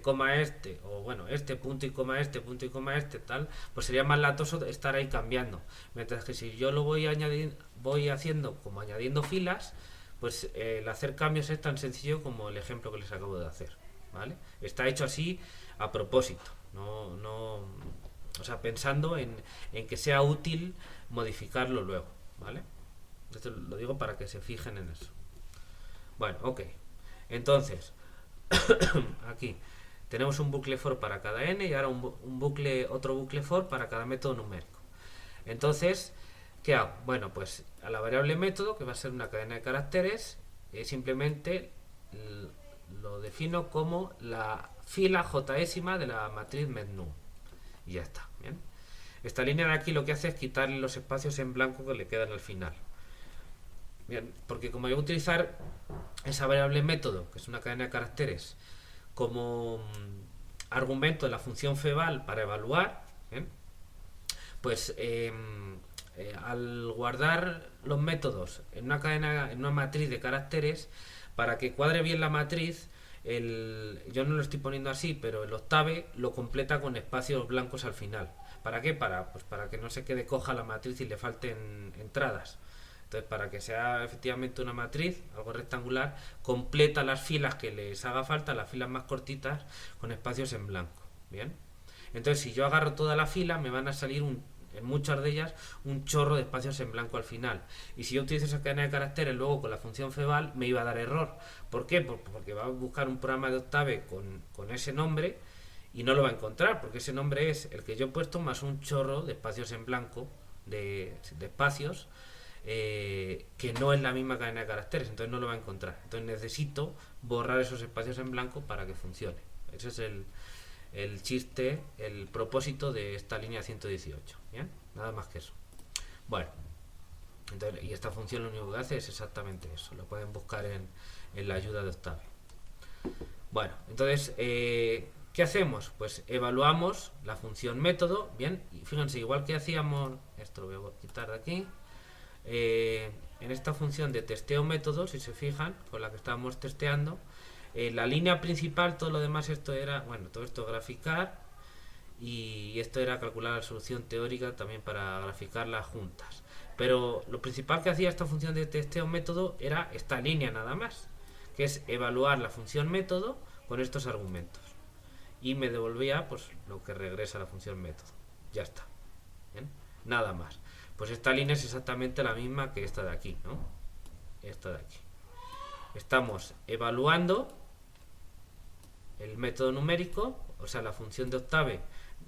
coma este, o bueno, este punto y coma este, punto y coma este, tal, pues sería más latoso estar ahí cambiando. Mientras que si yo lo voy haciendo como añadiendo filas, pues el hacer cambios es tan sencillo como el ejemplo que les acabo de hacer. ¿Vale? Está hecho así a propósito, o sea, pensando en que sea útil modificarlo luego, ¿vale? Esto lo digo para que se fijen en eso. Bueno, ok. Entonces, aquí tenemos un bucle for para cada n y ahora otro bucle for para cada método numérico. Entonces, ¿qué hago? Bueno, pues a la variable método, que va a ser una cadena de caracteres, simplemente lo defino como la fila jésima de la matriz mednum. Y ya está. ¿Bien? Esta línea de aquí lo que hace es quitarle los espacios en blanco que le quedan al final. Bien, porque como voy a utilizar esa variable método, que es una cadena de caracteres, como argumento de la función feval para evaluar, ¿bien? Pues al guardar los métodos en una cadena, en una matriz de caracteres, para que cuadre bien la matriz, yo no lo estoy poniendo así, pero el Octave lo completa con espacios blancos al final. ¿Para qué? Pues para que no se quede coja la matriz y le falten entradas. Entonces, para que sea efectivamente una matriz, algo rectangular, completa las filas que les haga falta, las filas más cortitas, con espacios en blanco. ¿Bien? Entonces, si yo agarro toda la fila, me van a salir en muchas de ellas un chorro de espacios en blanco al final. Y si yo utilizo esa cadena de caracteres luego con la función feval, me iba a dar error. ¿Por qué? Porque va a buscar un programa de Octave con ese nombre y no lo va a encontrar, porque ese nombre es el que yo he puesto más un chorro de espacios en blanco, de espacios, que no es la misma cadena de caracteres, entonces no lo va a encontrar. Entonces necesito borrar esos espacios en blanco para que funcione. Ese es el chiste, el propósito de esta línea 118. ¿Bien? Nada más que eso. Bueno, entonces, y esta función lo único que hace es exactamente eso. Lo pueden buscar en la ayuda de Octave. Bueno, entonces, ¿qué hacemos? Pues evaluamos la función método. Bien, y fíjense, igual que hacíamos, esto lo voy a quitar de aquí. En esta función de testeo método, si se fijan, con la que estábamos testeando, la línea principal, todo lo demás, esto era, bueno, todo esto graficar, y esto era calcular la solución teórica también para graficarlas juntas. Pero lo principal que hacía esta función de testeo método era esta línea nada más, que es evaluar la función método con estos argumentos. Y me devolvía pues lo que regresa a la función método. Ya está. ¿Bien? Nada más. Pues esta línea es exactamente la misma que esta de aquí, ¿no? Esta de aquí. Estamos evaluando el método numérico, o sea, la función de Octave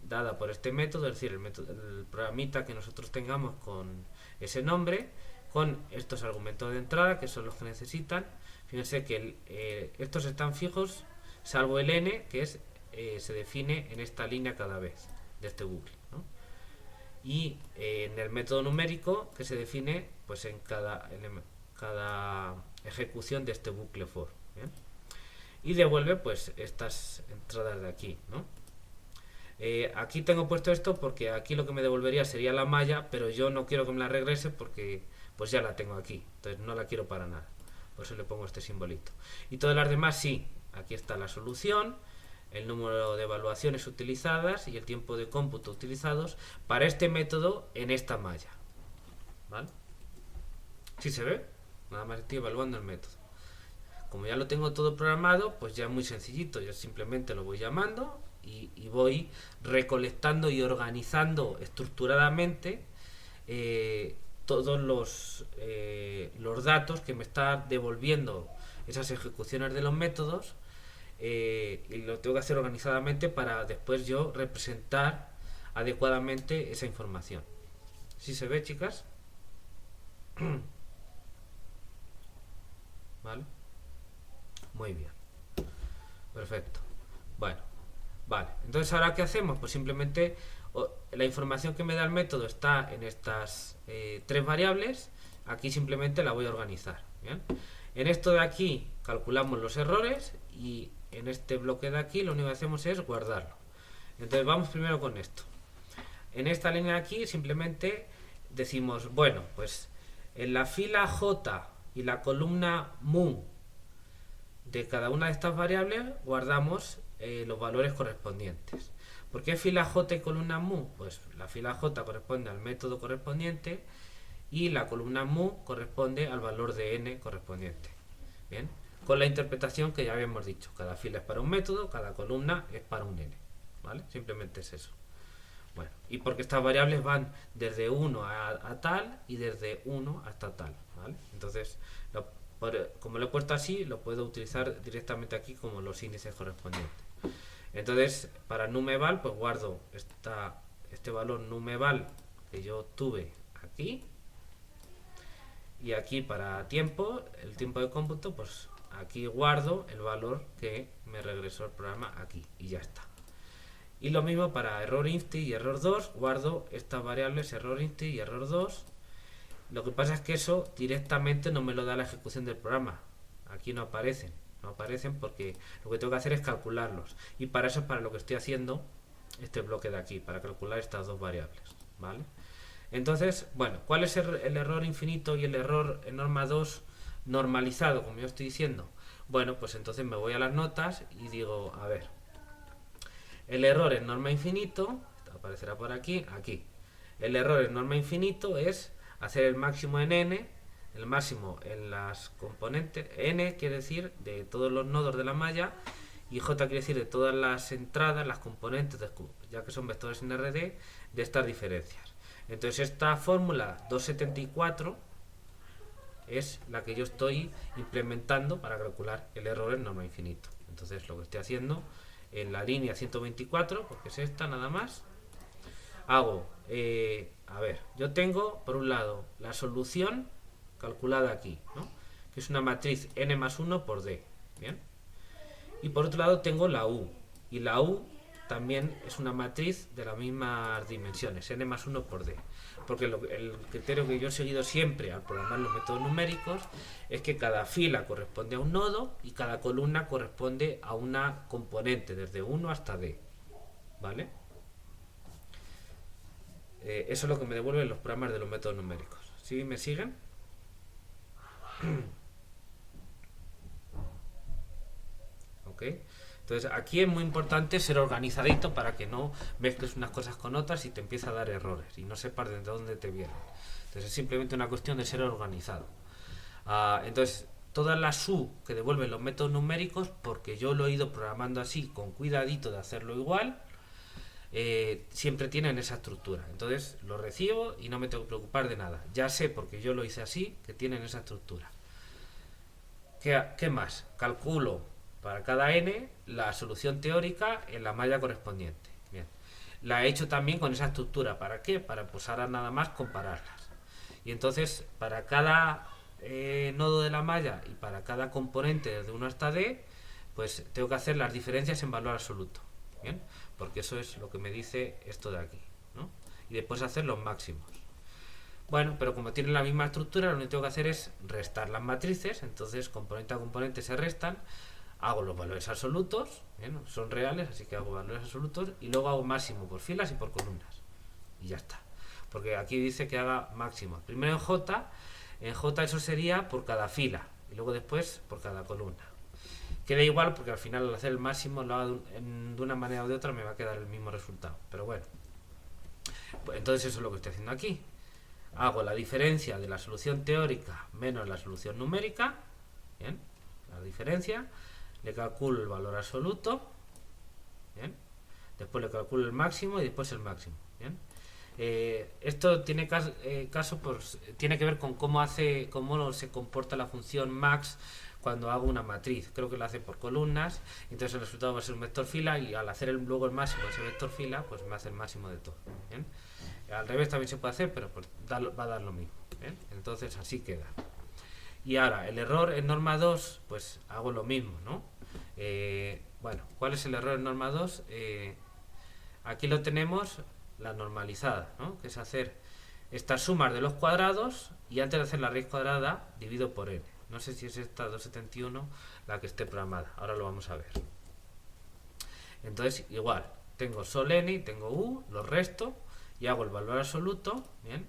dada por este método, es decir, el programita que nosotros tengamos con ese nombre, con estos argumentos de entrada, que son los que necesitan. Fíjense que estos están fijos, salvo el n, que se define en esta línea cada vez de este bucle, ¿no? Y en el método numérico, que se define pues en cada ejecución de este bucle for. ¿Bien? Y devuelve pues estas entradas de aquí, ¿no? Aquí tengo puesto esto porque aquí lo que me devolvería sería la malla, pero yo no quiero que me la regrese porque pues ya la tengo aquí, entonces no la quiero para nada, por eso le pongo este simbolito. Y todas las demás sí, aquí está la solución, el número de evaluaciones utilizadas y el tiempo de cómputo utilizados para este método en esta malla. ¿Vale? ¿Sí se ve? Nada más estoy evaluando el método. Como ya lo tengo todo programado, pues ya es muy sencillito, yo simplemente lo voy llamando y voy recolectando y organizando estructuradamente todos los datos que me está devolviendo esas ejecuciones de los métodos, y lo tengo que hacer organizadamente para después yo representar adecuadamente esa información. ¿Sí se ve, chicas? ¿Vale? Muy bien. Perfecto. Bueno, vale. Entonces, ¿ahora qué hacemos? Pues simplemente la información que me da el método está en estas tres variables. Aquí simplemente la voy a organizar. ¿Bien? En esto de aquí calculamos los errores y en este bloque de aquí lo único que hacemos es guardarlo. Entonces vamos primero con esto. En esta línea de aquí simplemente decimos, bueno, pues en la fila J y la columna mu de cada una de estas variables guardamos los valores correspondientes. ¿Por qué fila J y columna mu? Pues la fila J corresponde al método correspondiente y la columna mu corresponde al valor de n correspondiente. Bien, con la interpretación que ya habíamos dicho, cada fila es para un método, cada columna es para un n. ¿Vale? Simplemente es eso. Bueno, y porque estas variables van desde 1 a tal y desde 1 hasta tal. ¿Vale? Entonces, como lo he puesto así, lo puedo utilizar directamente aquí como los índices correspondientes. Entonces, para numeval, pues guardo este valor numeval que yo tuve aquí. Y aquí para tiempo, el tiempo de cómputo, pues aquí guardo el valor que me regresó el programa aquí. Y ya está. Y lo mismo para error insti y error 2, guardo estas variables error insti y error 2. Lo que pasa es que eso directamente no me lo da la ejecución del programa. Aquí no aparecen porque lo que tengo que hacer es calcularlos. Y para eso es para lo que estoy haciendo este bloque de aquí, para calcular estas dos variables. ¿Vale? Entonces, bueno, ¿cuál es el error infinito y el error en norma 2 normalizado, como yo estoy diciendo? Bueno, pues entonces me voy a las notas y digo, a ver, el error en norma infinito, aparecerá por aquí, aquí. El error en norma infinito es hacer el máximo en n, el máximo en las componentes, n quiere decir de todos los nodos de la malla, y j quiere decir de todas las entradas, las componentes, ya que son vectores en RD, de estas diferencias. Entonces esta fórmula 274 es la que yo estoy implementando para calcular el error en norma infinito. Entonces lo que estoy haciendo en la línea 124, porque es esta nada más, hago, a ver, yo tengo por un lado la solución calculada aquí, ¿no? Que es una matriz n más 1 por d, ¿bien? Y por otro lado tengo la u, y la u también es una matriz de las mismas dimensiones, n más 1 por d. Porque el criterio que yo he seguido siempre al programar los métodos numéricos es que cada fila corresponde a un nodo y cada columna corresponde a una componente, desde 1 hasta d. ¿Vale? Eso es lo que me devuelven los programas de los métodos numéricos. ¿Sí me siguen? ¿Ok? Entonces aquí es muy importante ser organizadito para que no mezcles unas cosas con otras y te empiece a dar errores y no sepas de dónde te vienen. Entonces es simplemente una cuestión de ser organizado. Entonces todas las U que devuelven los métodos numéricos, porque yo lo he ido programando así, con cuidadito de hacerlo igual, siempre tienen esa estructura. Entonces lo recibo y no me tengo que preocupar de nada. Ya sé, porque yo lo hice así, que tienen esa estructura. ¿Qué más? Calculo para cada n la solución teórica en la malla correspondiente. Bien. La he hecho también con esa estructura. ¿Para qué? Para pues ahora nada más compararlas. Y entonces para cada nodo de la malla y para cada componente desde 1 hasta d, pues tengo que hacer las diferencias en valor absoluto. Bien, porque eso es lo que me dice esto de aquí, ¿no? Y después hacer los máximos. Bueno, pero como tienen la misma estructura, lo único que tengo que hacer es restar las matrices. Entonces componente a componente se restan, hago los valores absolutos, ¿bien? Son reales, así que hago valores absolutos, y luego hago máximo por filas y por columnas, y ya está. Porque aquí dice que haga máximo primero en J eso sería por cada fila y luego después por cada columna. Queda igual porque al final al hacer el máximo lo hago de una manera o de otra, me va a quedar el mismo resultado, pero bueno, pues entonces eso es lo que estoy haciendo aquí. Hago la diferencia de la solución teórica menos la solución numérica, bien, la diferencia, le calculo el valor absoluto, bien, después le calculo el máximo y después el máximo, bien. Esto tiene caso pues, tiene que ver con cómo se comporta la función max cuando hago una matriz. Creo que lo hace por columnas, entonces el resultado va a ser un vector fila y al hacer luego el máximo de ese vector fila, pues me hace el máximo de todo, ¿bien? Al revés también se puede hacer, pero pues va a dar lo mismo, ¿bien? Entonces así queda. Y ahora, el error en norma 2, pues hago lo mismo, ¿no? Bueno, ¿cuál es el error en norma 2? Aquí lo tenemos, la normalizada, ¿no? Que es hacer estas sumas de los cuadrados y antes de hacer la raíz cuadrada divido por n. No sé si es esta 271 la que esté programada, ahora lo vamos a ver. Entonces igual, tengo sol n y tengo u, los resto y hago el valor absoluto, ¿bien?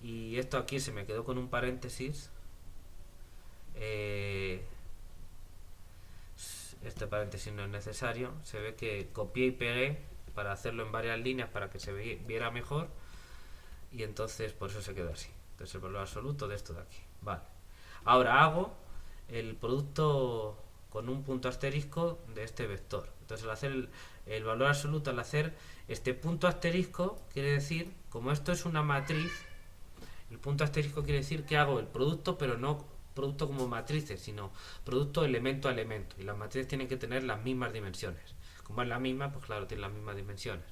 Y esto aquí se me quedó con un paréntesis. Este paréntesis no es necesario, se ve que copié y pegué para hacerlo en varias líneas para que se viera mejor y entonces por eso se quedó así. Entonces el valor absoluto de esto de aquí, vale. Ahora hago el producto con un punto asterisco de este vector. Entonces al hacer el valor absoluto, al hacer este punto asterisco, quiere decir, como esto es una matriz, el punto asterisco quiere decir que hago el producto, pero no producto como matrices, sino producto elemento a elemento, y las matrices tienen que tener las mismas dimensiones. Como es la misma, pues claro, tiene las mismas dimensiones.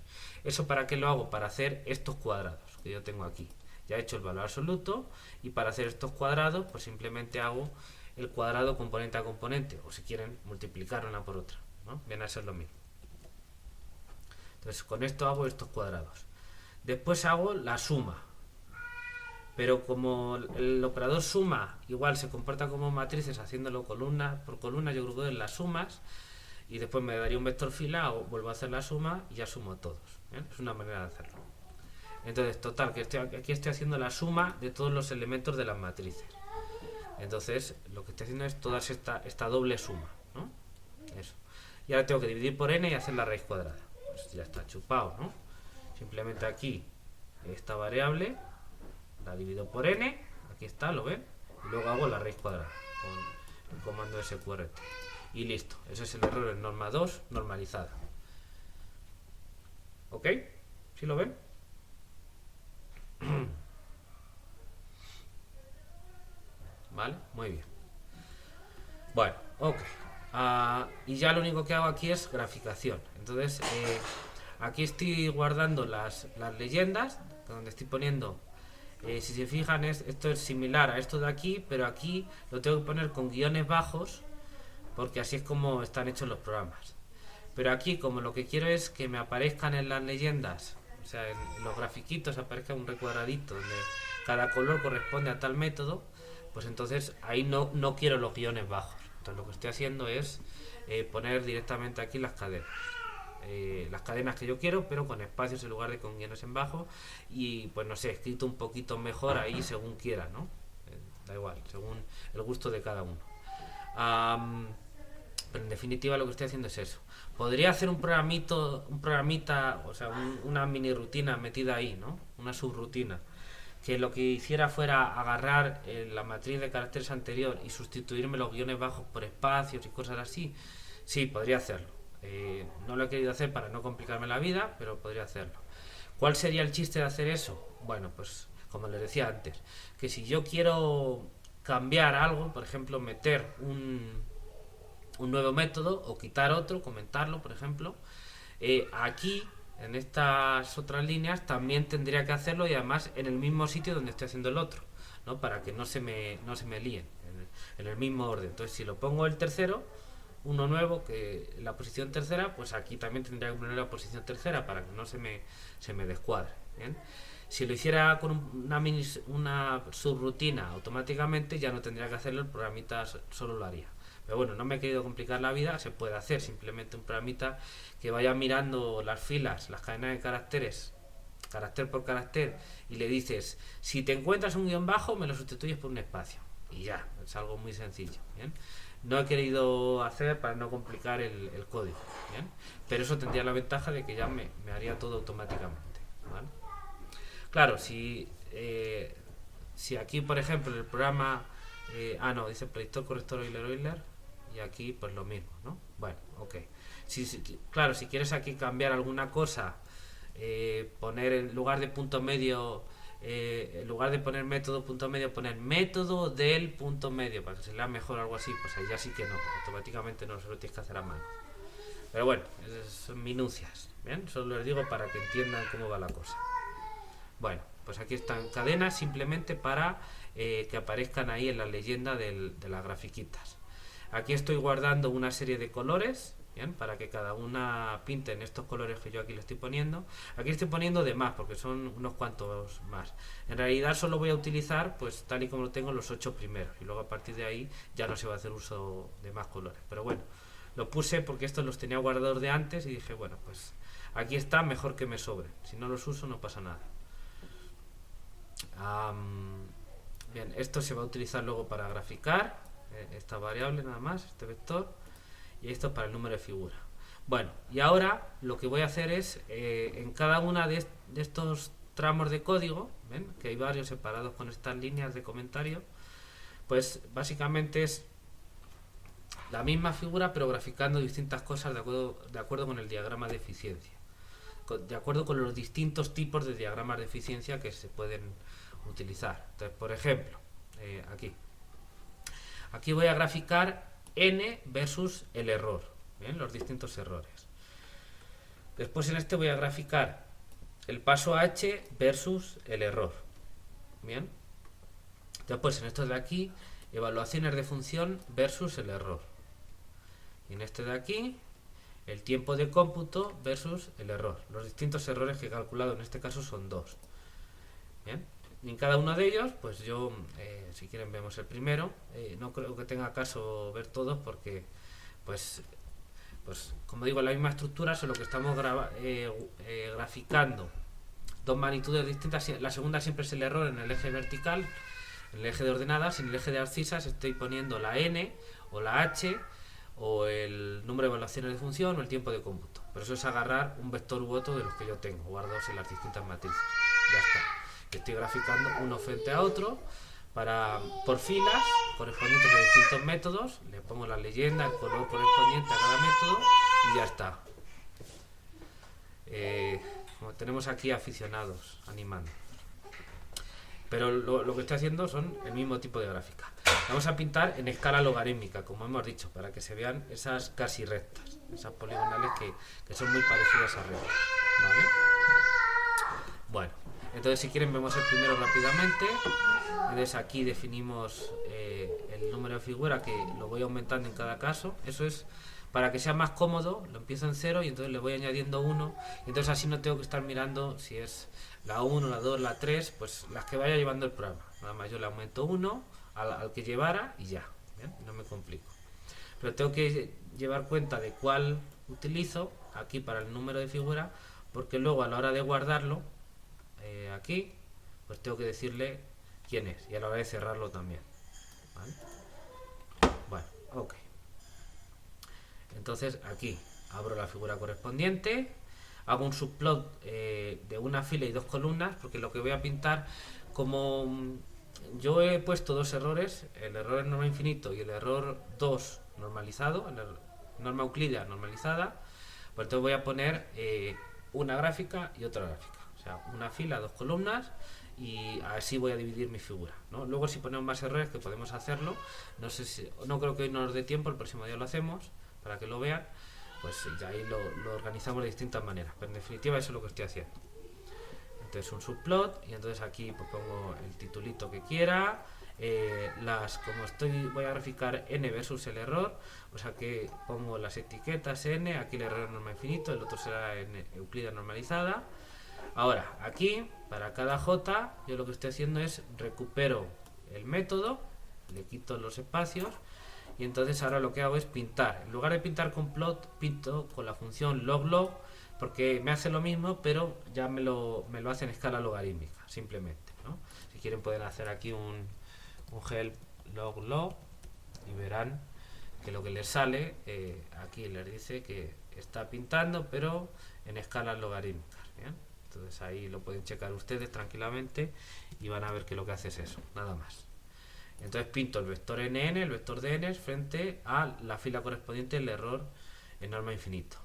¿Eso para qué lo hago? Para hacer estos cuadrados que yo tengo aquí. Ya he hecho el valor absoluto, y para hacer estos cuadrados, pues simplemente hago el cuadrado componente a componente, o si quieren multiplicar una por otra, ¿no? Viene a ser lo mismo. Entonces con esto hago estos cuadrados. Después hago la suma, pero como el operador suma igual se comporta como matrices haciéndolo columna por columna, yo creo que en las sumas y después me daría un vector fila o vuelvo a hacer la suma y ya sumo todos, ¿bien? Es una manera de hacerlo. Entonces, total, que aquí estoy haciendo la suma de todos los elementos de las matrices. Entonces, lo que estoy haciendo es toda esta doble suma, ¿no? Eso. Y ahora tengo que dividir por n y hacer la raíz cuadrada. Pues ya está chupado, ¿no? Simplemente aquí esta variable la divido por n, aquí está, ¿lo ven? Y luego hago la raíz cuadrada con el comando sqrt. Y listo, ese es el error en norma 2 normalizada. ¿Ok? ¿Sí lo ven? Vale, muy bien. Bueno, ok. Y ya lo único que hago aquí es graficación. Entonces, aquí estoy guardando las leyendas, donde estoy poniendo, si se fijan, esto es similar a esto de aquí, pero aquí lo tengo que poner con guiones bajos, porque así es como están hechos los programas. Pero aquí, como lo que quiero es que me aparezcan en las leyendas, o sea, en los grafiquitos aparezca un recuadradito donde cada color corresponde a tal método, pues entonces ahí no quiero los guiones bajos. Entonces lo que estoy haciendo es poner directamente aquí las cadenas. Las cadenas que yo quiero, pero con espacios en lugar de con guiones en bajo, y pues no sé, escrito un poquito mejor ahí según quiera, ¿no? Da igual, según el gusto de cada uno. Pero en definitiva lo que estoy haciendo es eso. Podría hacer un programita, o sea, una mini rutina metida ahí, ¿no? Una subrutina, que lo que hiciera fuera agarrar la matriz de caracteres anterior y sustituirme los guiones bajos por espacios y cosas así. Sí, podría hacerlo. No lo he querido hacer para no complicarme la vida, pero podría hacerlo. ¿Cuál sería el chiste de hacer eso? Bueno, pues como les decía antes, que si yo quiero cambiar algo, por ejemplo, meter un nuevo método o quitar otro, comentarlo, por ejemplo, aquí en estas otras líneas también tendría que hacerlo, y además en el mismo sitio donde estoy haciendo el otro, ¿no? Para que no se me líen en el mismo orden. Entonces, si lo pongo el tercero, uno nuevo, que la posición tercera, pues aquí también tendría que poner la posición tercera para que no se me descuadre, ¿bien? Si lo hiciera con una subrutina automáticamente, ya no tendría que hacerlo, el programita solo lo haría. Pero bueno, no me he querido complicar la vida, se puede hacer simplemente un programita que vaya mirando las filas, las cadenas de caracteres, carácter por carácter, y le dices, si te encuentras un guión bajo, me lo sustituyes por un espacio. Y ya, es algo muy sencillo, ¿bien? No he querido hacer para no complicar el código, ¿bien? Pero eso tendría la ventaja de que ya me haría todo automáticamente, ¿vale? Claro, si aquí, por ejemplo, el programa... no, dice predictor, corrector, Euler, y aquí pues lo mismo, ¿no? Bueno, ok. Claro, si quieres aquí cambiar alguna cosa, poner en lugar de punto medio, en lugar de poner método punto medio, poner método del punto medio, para que se lea mejor o algo así, pues ahí ya sí que no, automáticamente no, solo tienes que hacer a mano. Pero bueno, son minucias, ¿bien? Solo les digo para que entiendan cómo va la cosa. Bueno, pues aquí están cadenas simplemente para que aparezcan ahí en la leyenda de las grafiquitas. Aquí estoy guardando una serie de colores, ¿bien? Para que cada una pinte en estos colores que yo aquí le estoy poniendo. Aquí estoy poniendo de más porque son unos cuantos más. En realidad solo voy a utilizar, pues tal y como lo tengo, los 8 primeros, y luego a partir de ahí ya no se va a hacer uso de más colores. Pero bueno, lo puse porque estos los tenía guardados de antes y dije, bueno, pues aquí está, mejor que me sobre. Si no los uso no pasa nada. Bien, esto se va a utilizar luego para graficar esta variable nada más, este vector, y esto para el número de figura. Bueno, y ahora lo que voy a hacer es en cada una de estos tramos de código, ¿ven? Que hay varios separados con estas líneas de comentario, pues básicamente es la misma figura pero graficando distintas cosas de acuerdo con el diagrama de eficiencia, de acuerdo con los distintos tipos de diagramas de eficiencia que se pueden utilizar. Entonces, por ejemplo, aquí voy a graficar n versus el error, ¿bien? Los distintos errores. Después en este voy a graficar el paso h versus el error, ¿bien? Después en estos de aquí, evaluaciones de función versus el error. Y en este de aquí, el tiempo de cómputo versus el error. Los distintos errores que he calculado en este caso son 2. Bien. Y en cada uno de ellos, pues yo, si quieren vemos el primero. No creo que tenga caso ver todos porque, pues como digo, la misma estructura, solo que estamos graficando dos magnitudes distintas. La segunda siempre es el error en el eje vertical, en el eje de ordenadas. En el eje de abscisas estoy poniendo la n o la h o el número de evaluaciones de función o el tiempo de cómputo. Pero eso es agarrar un vector u otro de los que yo tengo guardados en las distintas matrices. Ya está. Estoy graficando uno frente a otro por filas correspondientes a distintos métodos. Le pongo la leyenda, el color correspondiente a cada método y ya está. Como tenemos aquí aficionados animando. Pero lo que estoy haciendo son el mismo tipo de gráfica. Vamos a pintar en escala logarítmica, como hemos dicho, para que se vean esas casi rectas, esas poligonales que son muy parecidas a rectas, ¿vale? Bueno, entonces si quieren vemos el primero rápidamente. Entonces aquí definimos el número de figura, que lo voy aumentando en cada caso. Eso es para que sea más cómodo, lo empiezo en 0 y entonces le voy añadiendo 1. Y entonces así no tengo que estar mirando si es la 1, la 2, la 3, pues las que vaya llevando el programa. Nada más yo le aumento 1 al que llevara y ya, ¿bien? No me complico. Pero tengo que llevar cuenta de cuál utilizo aquí para el número de figura, porque luego a la hora de guardarlo aquí, pues tengo que decirle quién es y a la hora de cerrarlo también, ¿vale? Bueno, ok. Entonces aquí abro la figura correspondiente, hago un subplot de una fila y dos columnas, porque lo que voy a pintar, como yo he puesto dos errores, el error en norma infinito y el error 2 normalizado, norma euclídea normalizada, pues entonces voy a poner una gráfica y otra gráfica, o sea, una fila, dos columnas, y así voy a dividir mi figura, ¿no? Luego si ponemos más errores, que podemos hacerlo, no creo que hoy nos dé tiempo, el próximo día lo hacemos para que lo vean, pues ya ahí lo organizamos de distintas maneras, pero en definitiva eso es lo que estoy haciendo. Entonces un subplot, y entonces aquí pues pongo el titulito que quiera, como voy a graficar n versus el error, o sea que pongo las etiquetas n, aquí el error norma infinito, el otro será en euclídea normalizada. Ahora aquí para cada j yo lo que estoy haciendo es recupero el método, le quito los espacios y entonces ahora lo que hago es pintar. En lugar de pintar con plot, pinto con la función log, porque me hace lo mismo, pero ya me lo hace en escala logarítmica, simplemente, ¿no? Si quieren pueden hacer aquí un help log y verán que lo que les sale aquí les dice que está pintando, pero en escalas logarítmicas, ¿bien? Entonces ahí lo pueden checar ustedes tranquilamente y van a ver que lo que hace es eso, nada más. Entonces pinto el vector nn, el vector de n frente a la fila correspondiente del error en norma infinito.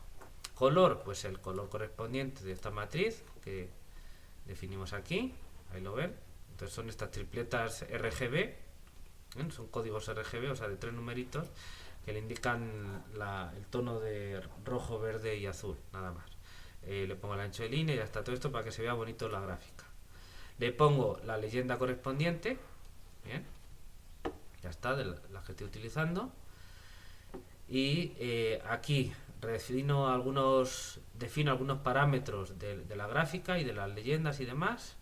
Color, pues el color correspondiente de esta matriz que definimos aquí, ahí lo ven. Entonces son estas tripletas RGB, ¿eh? Son códigos RGB, o sea de 3 numeritos que le indican el tono de rojo, verde y azul, nada más. Le pongo el ancho de línea y ya está todo esto para que se vea bonito la gráfica. Le pongo la leyenda correspondiente, bien, ya está, de la que estoy utilizando. Y aquí defino algunos parámetros de la gráfica y de las leyendas y demás.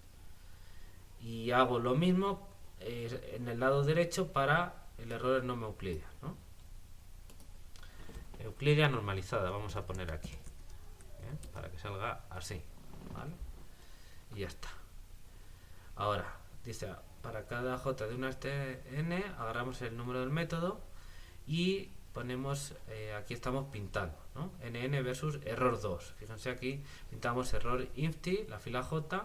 Y hago lo mismo en el lado derecho para el error en norma euclídea, ¿no? Euclídea normalizada, vamos a poner aquí, ¿bien? Para que salga así, ¿vale? Y ya está. Ahora, dice, para cada j de una n agarramos el número del método y ponemos, aquí estamos pintando, ¿no? nn versus error 2. Fíjense aquí, pintamos error inft, la fila j,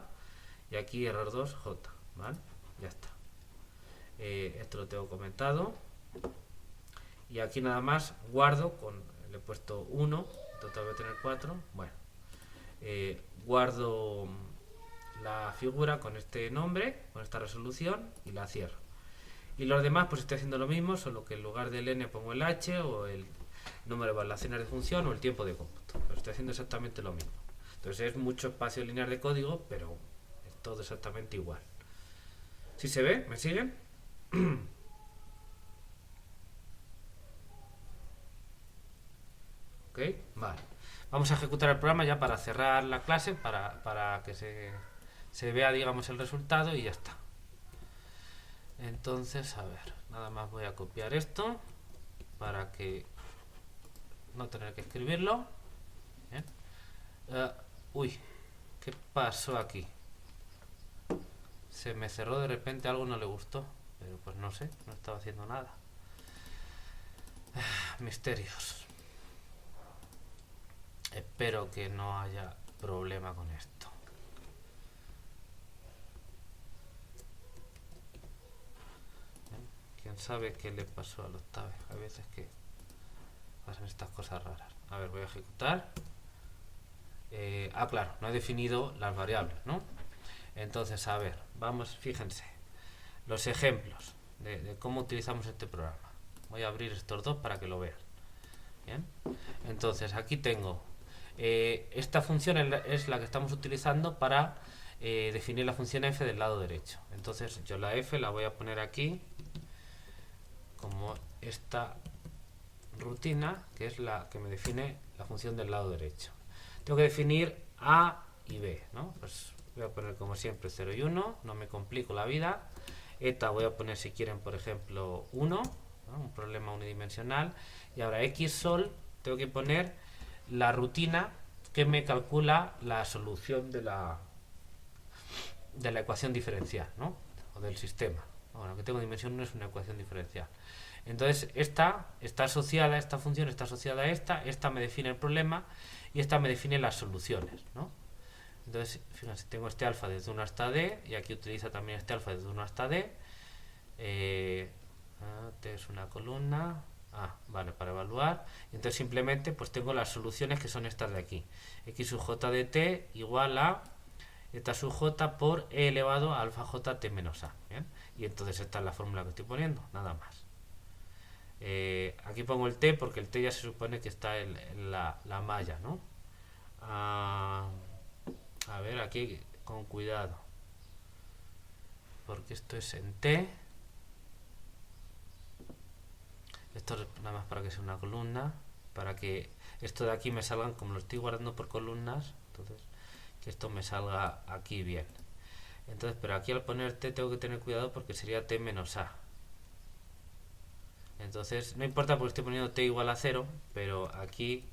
y aquí error 2, j, ¿vale? Ya está. Esto lo tengo comentado. Y aquí nada más guardo, le he puesto 1, total voy a tener 4. Bueno, guardo la figura con este nombre, con esta resolución, y la cierro. Y los demás pues estoy haciendo lo mismo, solo que en lugar del n pongo el h o el número de evaluaciones de función o el tiempo de cómputo. Pero estoy haciendo exactamente lo mismo. Entonces es mucho espacio lineal de código, pero es todo exactamente igual. ¿Sí se ve? ¿Me siguen? Ok, vale. Vamos a ejecutar el programa ya para cerrar la clase, para que se vea, digamos, el resultado y ya está. Entonces, a ver, nada más voy a copiar esto para que no tener que escribirlo. Bien. Uy, ¿qué pasó aquí? se me cerró de repente, algo no le gustó. Pero pues no sé, no estaba haciendo nada. Misterios. Espero que no haya problema con esto. ¿Quién sabe qué le pasó al Octave? A veces que pasan estas cosas raras. A ver, voy a ejecutar. Claro, no he definido las variables, ¿no? Entonces, a ver, vamos, fíjense. Los ejemplos de cómo utilizamos este programa. Voy a abrir estos dos para que lo vean. Bien. Entonces, aquí tengo esta función es la que estamos utilizando para definir la función f del lado derecho. Entonces yo la f la voy a poner aquí como esta rutina, que es la que me define la función del lado derecho. Tengo que definir a y b, ¿no? Pues voy a poner como siempre 0 y 1, no me complico la vida. Eta voy a poner, si quieren, por ejemplo 1, ¿no? Un problema unidimensional. Y ahora x sol tengo que poner la rutina que me calcula la solución de la ecuación diferencial, ¿no? O del sistema. Bueno, que tengo dimensión no es una ecuación diferencial. Entonces esta está asociada, esta función está asociada a esta me define el problema y esta me define las soluciones, ¿no? Entonces, fíjense, tengo este alfa desde 1 hasta d y aquí utiliza también este alfa desde 1 hasta d. T es una columna. Vale, para evaluar. Y entonces simplemente pues tengo las soluciones que son estas de aquí. X sub j de t igual a eta sub j por e elevado a alfa j t menos a. ¿Bien? Y entonces esta es la fórmula que estoy poniendo, nada más. Aquí pongo el t porque el t ya se supone que está en la malla, ¿no? A ver, aquí con cuidado. Porque esto es en t. Esto es nada más para que sea una columna, para que esto de aquí me salgan, como lo estoy guardando por columnas, entonces que esto me salga aquí bien. Entonces, pero aquí al poner t tengo que tener cuidado porque sería t menos a. Entonces, no importa porque estoy poniendo t igual a 0, pero aquí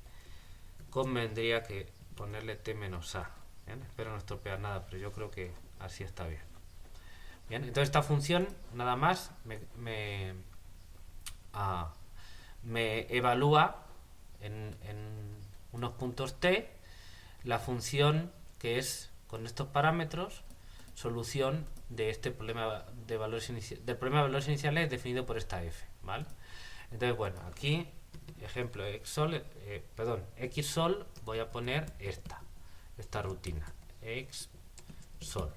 convendría que ponerle t menos a. ¿Bien? Espero no estropear nada, pero yo creo que así está bien. Bien, entonces esta función nada más me evalúa en unos puntos t la función que es con estos parámetros solución de este problema de valores del problema de valores iniciales definido por esta f, ¿vale? Entonces, bueno, aquí ejemplo x sol voy a poner esta rutina x sol,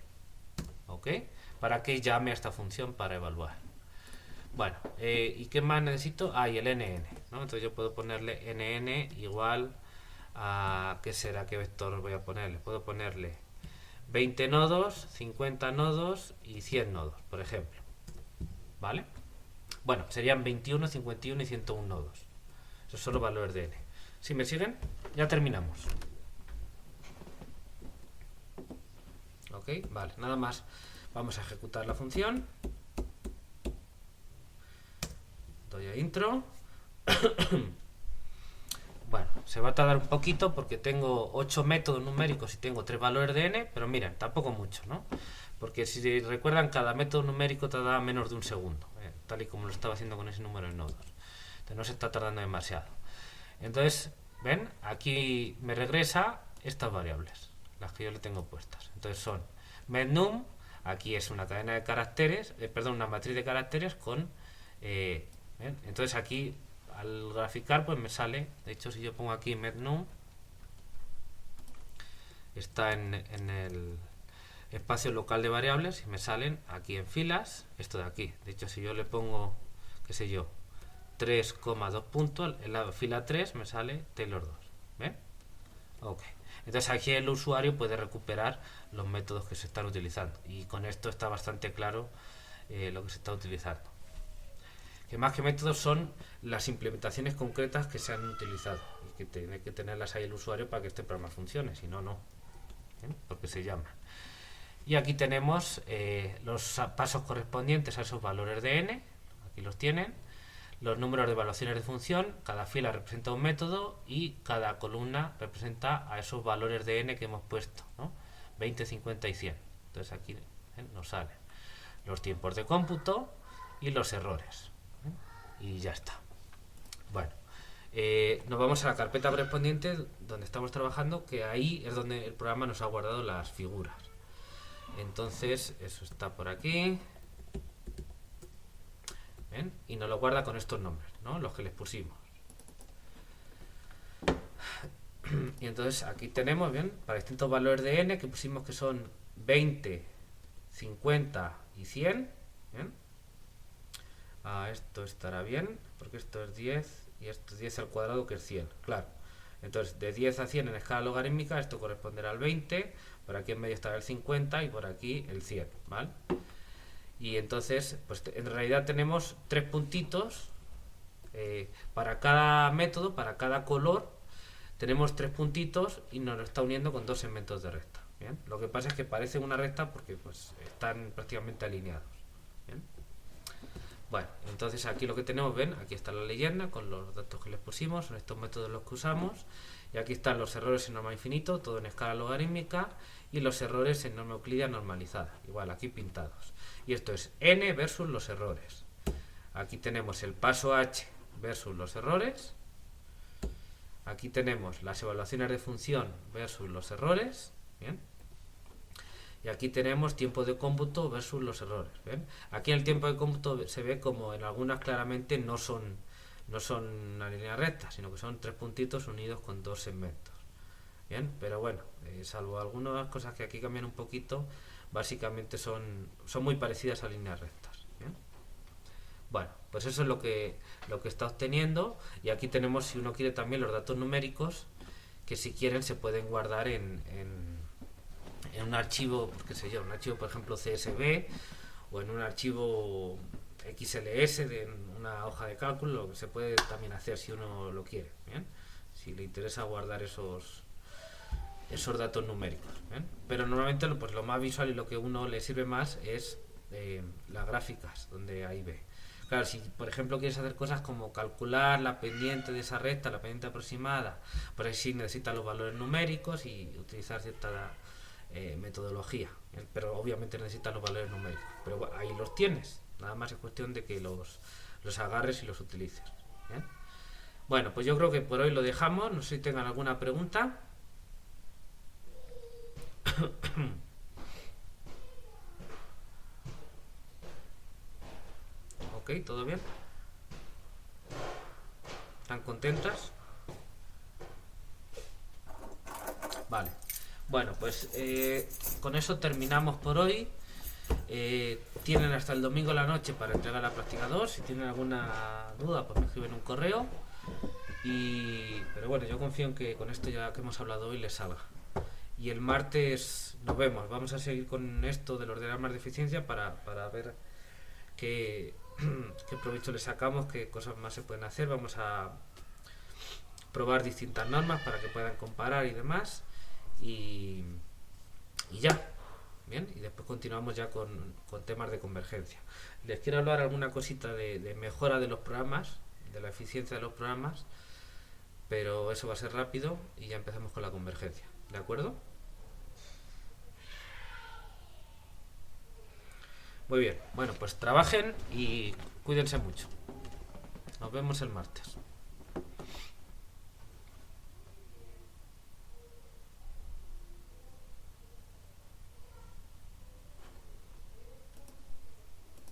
¿ok? Para que llame a esta función para evaluar. Bueno, ¿y qué más necesito? Y el nn, ¿no? Entonces yo puedo ponerle nn igual a, ¿qué será? ¿Qué vector voy a ponerle? Puedo ponerle 20 nodos, 50 nodos y 100 nodos, por ejemplo. ¿Vale? Bueno, serían 21, 51 y 101 nodos. Esos son los valores de n. Si me siguen, ya terminamos. Ok, vale, nada más. Vamos a ejecutar la función. Doy a intro. Bueno, se va a tardar un poquito porque tengo 8 métodos numéricos y tengo 3 valores de n, pero miren, tampoco mucho, ¿no? Porque si recuerdan, cada método numérico tarda menos de un segundo, tal y como lo estaba haciendo con ese número de nodos. Entonces no se está tardando demasiado. Entonces, ¿ven? Aquí me regresa estas variables, las que yo le tengo puestas. Entonces son mednum, aquí es una cadena de caracteres, una matriz de caracteres con... ¿ven? Entonces aquí al graficar pues me sale, de hecho si yo pongo aquí mednum, está en el espacio local de variables y me salen aquí en filas, esto de aquí. De hecho si yo le pongo, qué sé yo, 3,2 puntos, en la fila 3 me sale Taylor 2. ¿Ven? Ok. Entonces aquí el usuario puede recuperar los métodos que se están utilizando y con esto está bastante claro lo que se está utilizando. Que más que métodos son las implementaciones concretas que se han utilizado y que tiene que tenerlas ahí el usuario para que este programa funcione, si no, no. ¿Bien? Porque se llama. Y aquí tenemos los pasos correspondientes a esos valores de n, aquí los tienen, los números de evaluaciones de función, cada fila representa un método y cada columna representa a esos valores de n que hemos puesto, ¿no? 20, 50 y 100. Entonces aquí nos sale. los tiempos de cómputo y los errores. Y ya está. Bueno, nos vamos a la carpeta correspondiente donde estamos trabajando, que ahí es donde el programa nos ha guardado las figuras. Entonces, eso está por aquí. ¿Ven? Y nos lo guarda con estos nombres, ¿no? Los que les pusimos. Y entonces aquí tenemos, bien, para distintos valores de n que pusimos que son 20, 50 y 100. ¿Bien? Esto estará bien, porque esto es 10 y esto es 10 al cuadrado, que es 100, claro. Entonces, de 10 a 100 en escala logarítmica, esto corresponderá al 20, por aquí en medio estará el 50 y por aquí el 100, ¿vale? Y entonces, pues en realidad tenemos 3 puntitos para cada método, para cada color, tenemos 3 puntitos y nos lo está uniendo con 2 segmentos de recta. ¿Bien? Lo que pasa es que parece una recta porque pues están prácticamente alineados. ¿Bien? Bueno, entonces aquí lo que tenemos, ven, aquí está la leyenda con los datos que les pusimos, son estos métodos los que usamos, y aquí están los errores en norma infinito, todo en escala logarítmica, y los errores en norma euclídea normalizada, igual aquí pintados. Y esto es n versus los errores. Aquí tenemos el paso h versus los errores. Aquí tenemos las evaluaciones de función versus los errores. ¿Bien? Y aquí tenemos tiempo de cómputo versus los errores. ¿Ven? Aquí el tiempo de cómputo se ve como en algunas claramente no son una línea recta, sino que son 3 puntitos unidos con 2 segmentos. Bien, pero bueno, salvo algunas cosas que aquí cambian un poquito, básicamente son muy parecidas a líneas rectas. ¿Bien? Bueno, pues eso es lo que está obteniendo, y aquí tenemos, si uno quiere, también los datos numéricos, que si quieren se pueden guardar en un archivo, qué sé yo, un archivo por ejemplo CSV, o en un archivo XLS de una hoja de cálculo, lo que se puede también hacer si uno lo quiere. ¿Bien? Si le interesa guardar esos datos numéricos. ¿Bien? Pero normalmente pues lo más visual y lo que uno le sirve más es las gráficas, donde ahí ve. Claro, si por ejemplo quieres hacer cosas como calcular la pendiente de esa recta, la pendiente aproximada, pues ahí sí necesitas los valores numéricos y utilizar cierta metodología. ¿Bien? Pero obviamente necesitas los valores numéricos. Pero bueno, ahí los tienes. Nada más es cuestión de que los agarres y los utilices. ¿Bien? Bueno, pues yo creo que por hoy lo dejamos. No sé si tengan alguna pregunta. Ok, ¿todo bien? ¿Están contentas? Vale. Bueno, pues con eso terminamos por hoy. Tienen hasta el domingo a la noche para entregar la práctica 2. Si tienen alguna duda, pues me escriben un correo. Pero bueno, yo confío en que con esto ya que hemos hablado hoy les salga. Y el martes nos vemos. Vamos a seguir con esto del ordenar más de eficiencia para ver qué provecho le sacamos, qué cosas más se pueden hacer. Vamos a probar distintas normas para que puedan comparar y demás. Y ya. Bien, y después continuamos ya con temas de convergencia. Les quiero hablar alguna cosita de mejora de los programas, de la eficiencia de los programas, pero eso va a ser rápido y ya empezamos con la convergencia. ¿De acuerdo? Muy bien, bueno, pues trabajen y cuídense mucho. Nos vemos el martes.